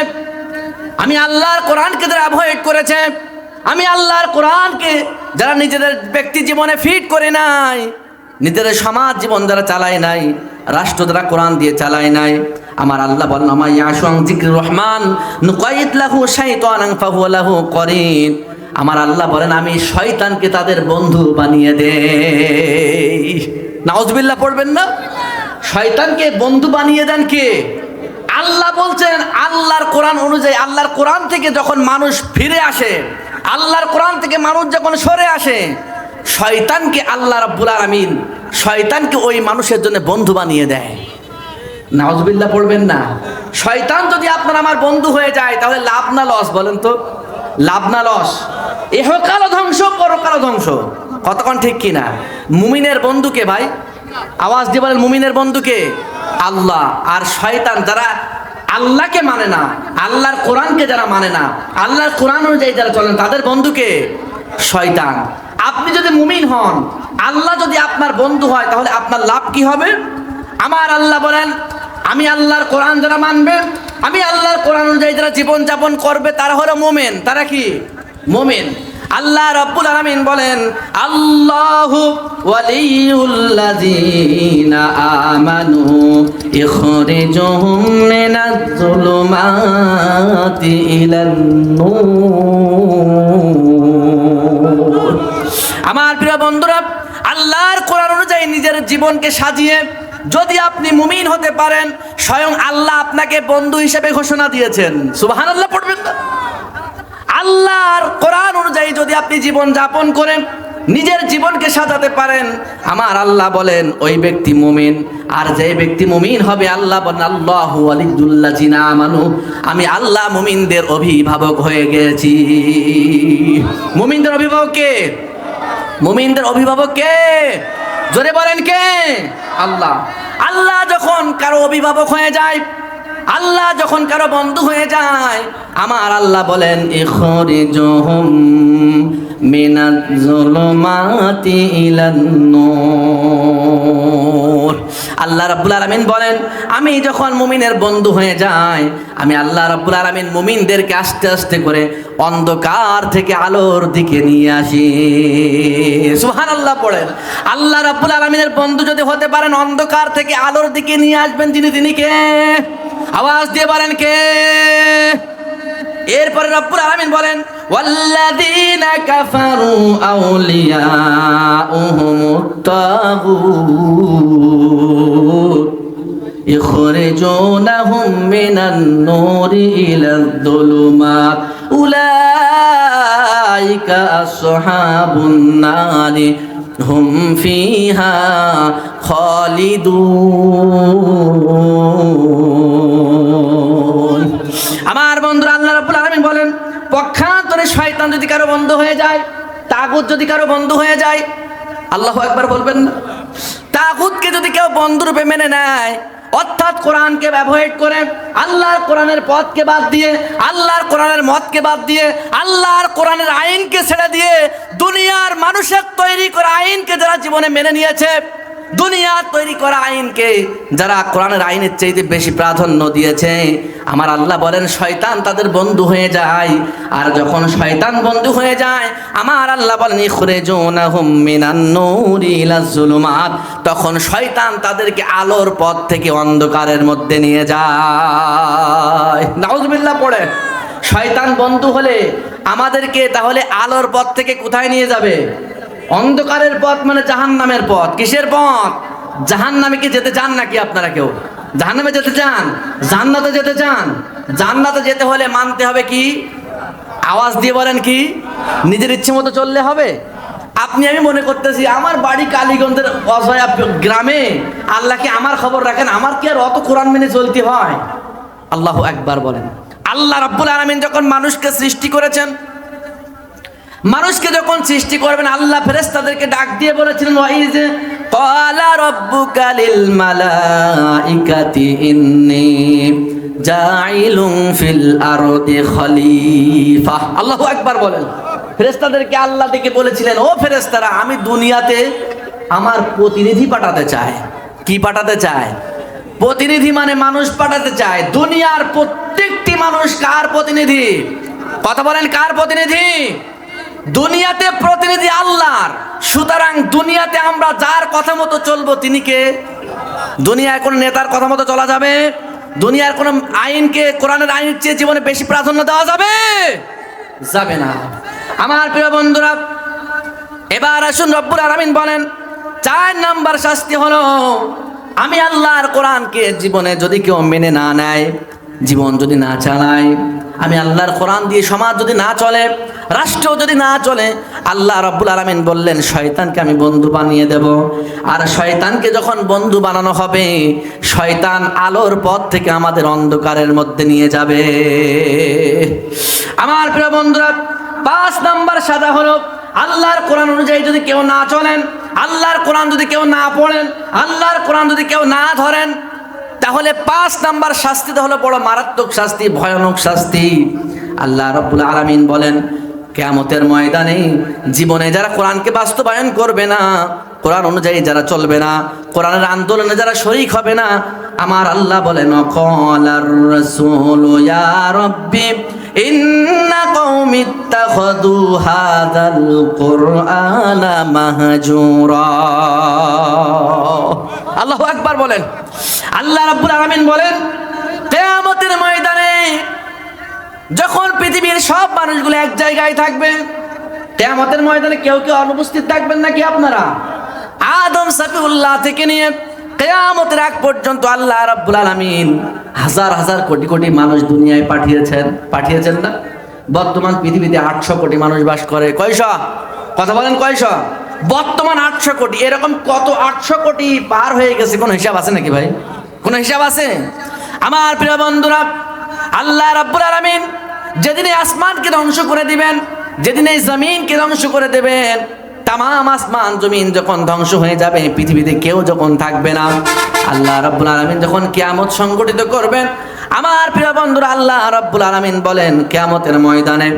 S1: আমি আল্লাহর কোরআনকে যারা অ্যাভয়েড করেছে, আমি আল্লাহর কোরআনকে যারা নিজেদের ব্যক্তি জীবনে ফিট করে নাই, নিজেদের সমাজ জীবন যারা চালায় নাই, রাষ্ট্র যারা কোরআন দিয়ে চালায় নাই, আমার আল্লাহ বলেন আমা ইয়াশু আন যিকরির রহমান নুকাইদ লাহু শাইতানান ফাহুয়া লাহু করিন। আমার আল্লাহ বলেন আমি শয়তানকে তাদের বন্ধু বানিয়ে দেই। নাউজুবিল্লাহ পড়বেন না? শয়তানকে বন্ধু বানিয়ে দেন কে? আল্লাহ বলছেন আল্লাহর কোরআন অনুযায়ী, আল্লাহর কোরআন থেকে যখন মানুষ ফিরে আসে, আল্লাহর কোরআন থেকে মানুষ যখন সরে আসে, শয়তানকে আল্লাহ রাব্বুল আলামিন শয়তানকে ওই মানুষের জন্য বন্ধু বানিয়ে দেয়। নাউজুবিল্লাহ পড়বেন না? শয়তান যদি আপনার আমার বন্ধু হয়ে যায় তাহলে লাভ না লস? বলেন তো, লাভ না লস? ইহকাল ধ্বংস, পরকাল ধ্বংস। কতক্ষণ ঠিক কিনা? মুমিনের বন্ধুকে ভাই আওয়াজ দিয়ে বলেন, মুমিনের বন্ধুকে আল্লাহ। আর শয়তান যারা আল্লাহকে মানে না, আল্লাহর কোরআনকে যারা মানে না, আল্লাহর কোরআন অনুযায়ী যারা চলেন, তাদের বন্ধুকে শয়তান। আপনি যদি মুমিন হন, আল্লাহ যদি আপনার বন্ধু হয়, তাহলে আপনার লাভ কি হবে? আমার আল্লাহ বলেন আমি আল্লাহর কোরআন যারা মানবে, আমি আল্লাহর কোরআন অনুযায়ী যারা জীবন যাপন করবে, তারা হলো মুমিন। তারা কি? মুমিন। আল্লাহ রাব্বুল আলামিন বলেন আল্লাহু ওয়ালিয়ুল্লাযীনা আমানু ইখরিজুহুম মিনাজ যুলুমাতি ইলান নূর। আমার প্রিয় বন্ধুরা, আল্লাহর কোরআন অনুযায়ী নিজের জীবনকে সাজিয়ে যদি আপনি মুমিন হতে পারেন, স্বয়ং আল্লাহ আপনাকে বন্ধু হিসেবে ঘোষণা দিয়েছেন। সুবহানাল্লাহ পড়বেন না? আল্লাহর কোরআন অনুযায়ী যদি আপনি জীবন যাপন করেন, নিজের জীবনকে সাজাতে পারেন, আমার আল্লাহ বলেন ওই ব্যক্তি মুমিন। আর যে ব্যক্তি মুমিন হবে, আল্লাহ বলেন আল্লাহু ওয়ালিয়ুল্লাযীনা আমানু, আমি আল্লাহ মুমিনদের অভিভাবক হয়ে গেছি। মুমিনদের অভিভাবক কে? মুমিনদের অভিভাবক কে? জোরে বলেন কে? আল্লাহ। আল্লাহ যখন কারো অভিভাবক হয়ে যায়, আল্লাহ যখন কারো বন্ধু হয়ে যায়, আমার আল্লাহ বলেন ইখরিজুহুম মিনাজ যুলুমাতি ইলান নূর। আল্লাহ রাব্বুল আলামিন বলেন আমি যখন মুমিনের বন্ধু হয়ে যাই, আমি আল্লাহ রাব্বুল আলামিন মুমিনদেরকে আস্তে আস্তে করে অন্ধকার থেকে আলোর দিকে নিয়ে আসি। সুবহানাল্লাহ পড়েন। আল্লাহ রাব্বুল আলামিনের বন্ধু যদি হতে পারেন, অন্ধকার থেকে আলোর দিকে নিয়ে আসবেন তিনি কে? আওয়াজ দিয়ে বলেন কে? এরপরে রব্বুল আলামিন বলেন ওয়াল্লাযীনা কাফারু আউলিয়াউহুমুত তাগুত ইখরিজুনাহুম মিনান নূরি ইলাদ যুলুমাত উলাইকা আসহাবুন নারি হুম ফিহা খালিদুন। আমার বন্ধুরা, আল্লাহ রাব্বুল আলামিন বলেন পক্ষান্তরে শয়তান যদি কারো বন্ধু হয়ে যায়, তাগুত যদি কারো বন্ধু হয়ে যায়, আল্লাহু আকবার বলবেন না? তাগুতকে যদি কেউ বন্ধুরূপে মেনে নেয়, অর্থাৎ কোরআনকে ব্যবহার করে, আল্লাহর কোরআনের পথকে বাদ দিয়ে, আল্লাহর কোরআনের মতকে বাদ দিয়ে, আল্লাহর কোরআনের আইনকে ছেড়ে দিয়ে, দুনিয়ার মানুষের তৈরি করা আইনকে যারা জীবনে মেনে নিয়েছে, দুনিয়ার তৈরি করা আইনকে যারা কোরআনের আইনের চাইতে বেশি প্রাধান্য দিয়েছে, আমার আল্লাহ বলেন শয়তান তাদের বন্ধু হয়ে যায়। আর যখন শয়তান বন্ধু হয়ে যায়, আমার আল্লাহ বলেন ইখরিজুনাহুম মিনান নূরি ইলাজ যুলুমাত, তখন শয়তান তাদেরকে আলোর পথ থেকে অন্ধকারের মধ্যে নিয়ে যায়। নাউজুবিল্লাহ পড়ে। শয়তান বন্ধু হলে আমাদেরকে তাহলে আলোর পথ থেকে কোথায় নিয়ে যাবে? অন্ধকারের পথ, মানে জাহান্নামের পথ। কিসের পথ? জাহান্নামে কি যেতে চান নাকি আপনারা কেউ? জাহান্নামে যেতে চান? জান্নাতে যেতে চান? জান্নাতে যেতে হলে মানতে হবে কি? আওয়াজ দিয়ে বলেন কি? নিজের ইচ্ছে মতো চললে হবে? আপনি আমি মনে করতেছি আমার বাড়ি কালীগঞ্জের অজয়া গ্রামে, আল্লাহ কি আমার খবর রাখেন? আমার কি আর অত কোরআন মেনে চলতে হয়? আল্লাহু আকবার বলেন। আল্লাহ রাব্বুল আলামিন যখন মানুষকে সৃষ্টি করেছেন, মানুষকে যখন সৃষ্টি করবেন, আল্লাহ ফেরেশতাদেরকে ডাক দিয়ে বলেছিলেন ওয়াইজ ক্বালা রাব্বুকা লিল মালাইকাতি ইন্নী জাইলুন ফিল আরদি খলিফা। আল্লাহু আকবার বলেন। ফেরেশতাদেরকে আল্লাহ ডেকে বলেছিলেন, ও ফেরেশতারা, আমি দুনিয়াতে আমার প্রতিনিধি পাঠাতে চাই। কি পাঠাতে চায়? প্রতিনিধি মানে মানুষ পাঠাতে চায়। দুনিয়ার প্রত্যেকটি মানুষ কার প্রতিনিধি? কথা বলেন, কার প্রতিনিধি? দুনিয়াতে প্রতিনিধি আল্লাহর। সুতরাং দুনিয়াতে আমরা যার কথা মতো চলবো তিনি কে? দুনিয়ায় কোন নেতার কথা মতো চলা যাবে? দুনিয়ার কোন আইনকে কোরআনের আইনের চেয়ে জীবনে বেশি প্রাধান্য দেওয়া যাবে? যাবে না। আমার প্রিয় বন্ধুরা, এবার আসুন রব্বুল আলামিন বলেন 4 নাম্বার শাস্তি হলো, আমি আল্লাহর কোরআনকে জীবনে যদি কেউ মেনে না নেয়, জীবন যদি না চালায়, আমি আল্লাহর কোরআন দিয়ে সমাজ যদি না চলে, রাষ্ট্র যদি না চলে, আল্লাহ রাব্বুল আলামিন বললেন শয়তানকে আমি বন্ধু বানিয়ে দেব। আর শয়তানকে যখন বন্ধু বানানো হবে, শয়তান আলোর পথ থেকে আমাদের অন্ধকারের মধ্যে নিয়ে যাবে। আমার প্রিয় বন্ধুরা, 5 নাম্বার সাজা হলো, আল্লাহর কোরআন অনুযায়ী যদি কেউ না চলেন, আল্লাহর কোরআন যদি কেউ না পড়েন, আল্লাহর কোরআন যদি কেউ না ধরেন, তাহলে 5 নাম্বার শাস্তিটা হলো বড় মারাত্মক শাস্তি, ভয়ানক শাস্তি। আল্লাহ রাব্বুল আলামিন বলেন কিয়ামতের ময়দানে জীবনে যারা কোরআনকে বাস্তবায়ন করবে না, কোরআন অনুযায়ী যারা চলবে না, কোরআনের আন্দোলনে যারা শরীক হবে না, আমার আল্লাহ বলেন ক্বালার রাসূলু ইয়া রাব্বি ইন্না কওমি ইত্তাখাযু হাযাল কুরআনা মাহজুরা। আল্লাহু আকবার বলেন। আল্লাহ রাব্বুল আলামিন বলেন কিয়ামতের ময়দানে যখন পৃথিবীর সব মানুষগুলো এক জায়গায় থাকবে, কিয়ামতের ময়দানে কেউ কেউ অনুপস্থিত থাকবেন নাকি আপনারা? আদম সফিউল্লাহ থেকে নিয়ে কিয়ামতের আগ পর্যন্ত আল্লাহ রাব্বুল আলামিন হাজার হাজার কোটি কোটি মানুষ দুনিয়ায় পাঠিয়েছেন না? বর্তমান পৃথিবীতে 800 কোটি মানুষ বাস করে। কয়শো? কথা বলেন, কয়শো? বর্তমান 800 কোটি। এরকম কত 800 কোটি পার হয়ে গেছে, কোনো হিসাব আছে নাকি ভাই? কোনো হিসাব আছে? আমার প্রিয় বন্ধুরা, আল্লাহ রাব্বুল আলামিন যেদিন এই আসমানকে ধ্বংস করে দিবেন, যেদিন এই জমিনকে ধ্বংস করে দেবেন, তামাম আসমান জমিন যখন ধ্বংস হয়ে যাবে, পৃথিবীতে কেউ যখন থাকবে না, আল্লাহ রাব্বুল আলামিন যখন কিয়ামত সংগঠিত করবেন, আমার প্রিয় বন্ধুরা, আল্লাহ রাব্বুল আলামিন বলেন কিয়ামতের ময়দানে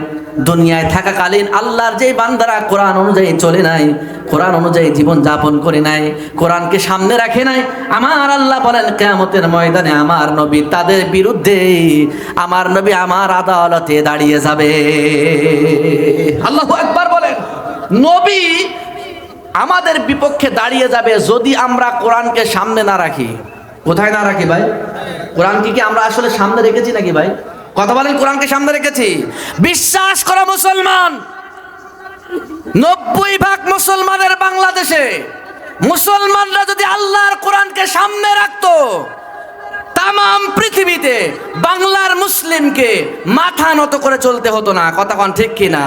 S1: দুনিয়ায় থাকাকালীন আল্লাহর যেই বান্দারা কোরআন অনুযায়ী চলে নাই, কোরআন অনুযায়ী জীবন যাপন করে নাই, কোরআনকে সামনে রাখে নাই, আমার আল্লাহ বলেন কিয়ামতের ময়দানে আমার নবী তাদের বিরুদ্ধে, আমার নবী আমার আদালতে দাঁড়িয়ে যাবে। আল্লাহু আকবার বলেন। নবী আমাদের বিপক্ষে দাঁড়িয়ে যাবে যদি আমরা কোরআনকে সামনে না রাখি। কোথায় না রাখি ভাই? কোরআনকে কি আমরা আসলে সামনে রেখেছি নাকি ভাই? কথা বলেন, কোরআনকে সামনে রেখেছি? বিশ্বাস করো মুসলমান, 90% মুসলমানের বাংলাদেশে মুসলমানরা যদি আল্লাহর কোরআনকে সামনে রাখতো, তামাম পৃথিবীতে বাংলার মুসলিমকে মাথা নত করে চলতে হতো না। কথা কোন ঠিক কিনা?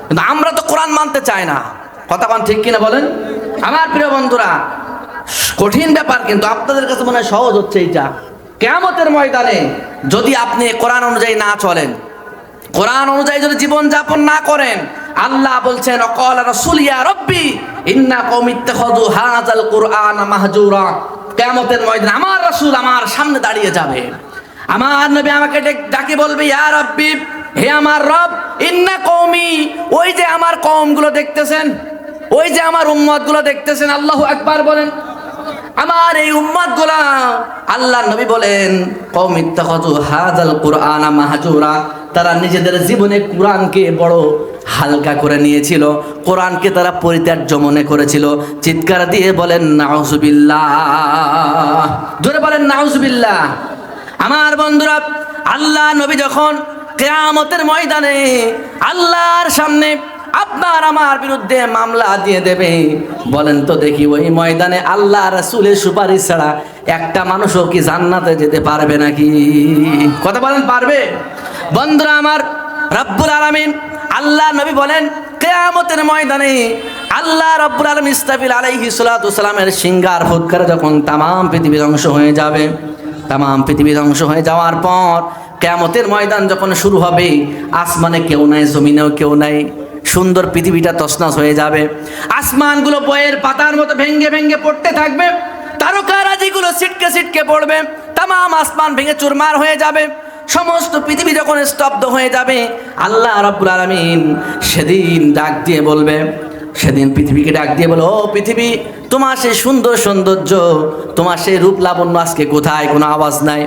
S1: কিন্তু আমরা তো কোরআন মানতে চাই না। কথা কোন ঠিক কিনা বলেন? আমার প্রিয় বন্ধুরা, কঠিন ব্যাপার, কিন্তু আপনাদের কাছে মনে হয় সহজ হচ্ছে এইটা। কিয়ামতের ময়দানে যদি আপনি কোরআন অনুযায়ী না চলেন, কোরআন অনুযায়ী যদি জীবন যাপন না করেন, আল্লাহ বলছেন ক্বালা রাসূলু ইয়া রাব্বি ইন্না কওমি ইত্তাখাযু হাযাল কুরআনা মাহজুরা। কিয়ামতের ময়দানে আমার রাসূল আমার সামনে দাঁড়িয়ে যাবে, আমার নবী আমাকে ডাকে বলবে ইয়া রাব্বি, হে আমার রব, ইন্না কওমি, ওই যে আমার কওমগুলো দেখতেছেন, ওই যে আমার উম্মতগুলো দেখতেছেন। আল্লাহু আকবার বলেন। আমার এই উম্মতগুলা, আল্লাহ নবী বলেন কওমি ইত্তাখাযু হাযাল কুরআনা মাহজুরা, তারা নিজেদের জীবনে কোরআনকে বড় হালকা করে নিয়েছিল, কোরআনকে তারা পরিত্যাজ্য মনে করেছিল। চিৎকার দিয়ে বলেন নাউজুবিল্লাহ, জোরে বলেন নাউজুবিল্লাহ। আমার বন্ধুরা, আল্লাহ নবী যখন কিয়ামতের ময়দানে আল্লাহর সামনে আপনার আমার বিরুদ্ধে মামলা দিয়ে দেবে, বলেন তো দেখি ওই ময়দানে আল্লাহ রাসূলের সুপারিশ ছাড়া একটা মানুষও কি জান্নাতে যেতে পারবে নাকি? কথা বলেন, পারবে? বন্ধুরা আমার, রব্বুল আলামিন আল্লাহ নবী বলেন কিয়ামতের ময়দানে আল্লাহ রব্বুল আলামিন ইসরাফিল আলাইহিস সালাতু সালামের সিংহার ফুৎকারে যখন তামাম পৃথিবী ধ্বংস হয়ে যাবে, তামাম পৃথিবী ধ্বংস হয়ে যাওয়ার পর কিয়ামতের ময়দান যখন শুরু হবে, আসমানে কেউ নাই, জমিনেও কেউ নাই, সুন্দর পৃথিবীটা তছনছ হয়ে যাবে, আসমানগুলো বইয়ের পাতার মতো ভেঙ্গে ভেঙ্গে পড়তে থাকবে, তারকারাজিগুলো ছিটকে ছিটকে পড়বে, তামাম আসমান ভেঙে চুরমার হয়ে যাবে, সমস্ত পৃথিবী যখন স্তব্ধ হয়ে যাবে, আল্লাহ রাব্বুল আলামিন সেদিন ডাক দিয়ে বলবে, সেদিন পৃথিবীকে ডাক দিয়ে বলো, ও পৃথিবী, তোমার সেই সুন্দর সৌন্দর্য, তোমার সেই রূপ লাবণ্য আজকে কোথায়? কোনো আওয়াজ নাই।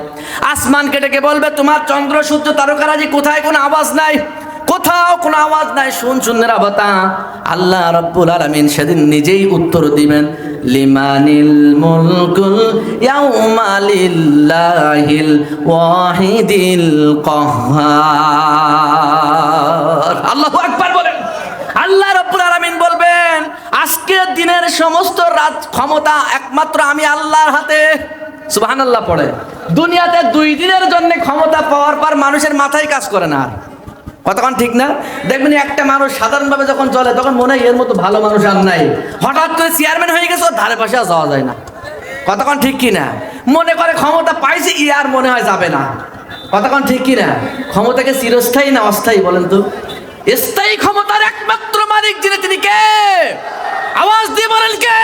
S1: আসমানকে ডেকে বলবে, তোমার চন্দ্র সূর্য তারকারাজি কোথায়? কোনো আওয়াজ নাই, কোথাও কোনো আওয়াজ নাই। শুন নিরাপত্তা, আল্লাহ রাব্বুল আলামিন সেদিন নিজেই উত্তর দিবেন, লিমানিল মুলকুল ইয়াউমা লিল্লাহিল ওয়াহিদিল কাহ্হার। আল্লাহু আকবার বলেন। আল্লাহ রাব্বুল আলামিন বলবেন, আজকের দিনের সমস্ত রাজ ক্ষমতা একমাত্র আমি আল্লাহর হাতে। সুবহানাল্লাহ পড়ে। দুনিয়াতে 2 দিনের জন্য ক্ষমতা পাওয়ার পর মানুষের মাথায় কাজ করে না। কতক্ষণ ঠিক না? দেখবেন একটা মানুষ সাধারণভাবে যখন চলে তখন মনে হয় এর মতো ভালো মানুষ আর নাই, হঠাৎ করে চেয়ারম্যান হয়ে গেছে, ওর ধারে পাশে আর যাওয়া যায় না। কতক্ষণ ঠিক কি না? মনে করে ক্ষমতা পাইছে, আর মনে হয় যাবে না। কতক্ষণ ঠিক কি না? ক্ষমতাকে চিরস্থায়ী না অস্থায়ী বলেন তো? স্থায়ী ক্ষমতার একমাত্র মালিক যিনি, তিনি কে? আওয়াজ দিয়ে বলেন কে?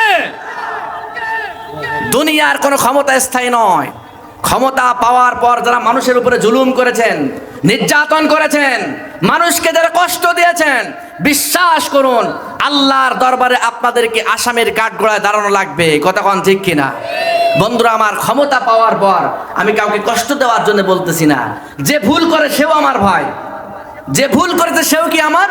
S1: দুনিয়ার কোনো ক্ষমতা স্থায়ী নয়। ক্ষমতা পাওয়ার পর যারা মানুষের উপরে জুলুম করেছেন, নির্যাতন করেছেন, মানুষকে যারা কষ্ট দিয়েছেন, বিশ্বাস করুন আল্লাহর দরবারে আপনাদেরকে আসামের কাঠগড়ায় দাঁড়ানো লাগবে। কতক্ষণ ঠিক কিনা? বন্ধুরা আমার, ক্ষমতা পাওয়ার পর আমি কাউকে কষ্ট দেওয়ার জন্য বলতেছি না। যে ভুল করে সেও আমার ভাই, যে ভুল করেছে সেও কি আমার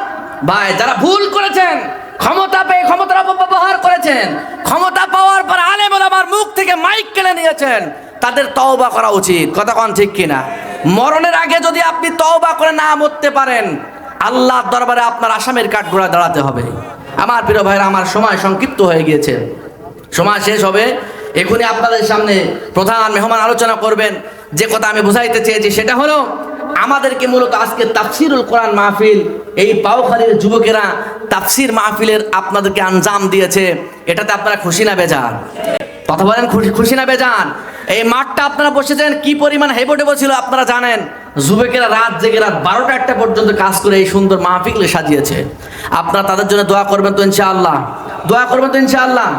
S1: ভাই। যারা ভুল করেছেন, ক্ষমতা পেয়ে ক্ষমতার অপব্যবহার করেছেন, ক্ষমতা পাওয়ার পর আলেম ওলামার মুখ থেকে মাইক কেড়ে নিয়েছেন, তাদের তওবা করা উচিত। কতক্ষণ ঠিক কিনা? মরণের আগে যদি আপনি তওবা করে না মরতে পারেন, আল্লাহর দরবারে আপনার আসামের কাঠগড়ায় দাঁড়াতে হবে। আমার প্রিয় ভাইরা, আমার সময় সংক্ষিপ্ত হয়ে গিয়েছে, সময় শেষ হবে। এখনই আপনাদের সামনে প্রধান মেহমান আলোচনা করবেন। যে কথা আমি বোঝাইতে চেয়েছি সেটা হলো, আমাদেরকে মূলত আজকে তাফসিরুল কোরআন মাহফিল, এই পাওখালীর যুবকেরা তাফসির মাহফিলের আপনাদেরকে আঞ্জাম দিয়েছে। এটাতে আপনারা খুশি না বেজান? কথা বলেন, খুশি না বেজান? এই মাঠটা আপনারা বসেছেন, কি পরিমাণ হেবটেবো ছিল আপনারা জানেন। যুবকেরা রাত জেগে রাত 12টা 1টা পর্যন্ত কাজ করে এই সুন্দর মাহফিল সাজিয়েছে। আপনারা তাদের জন্য দোয়া করবেন তো ইনশাআল্লাহ? দোয়া করবেন তো ইনশাআল্লাহ?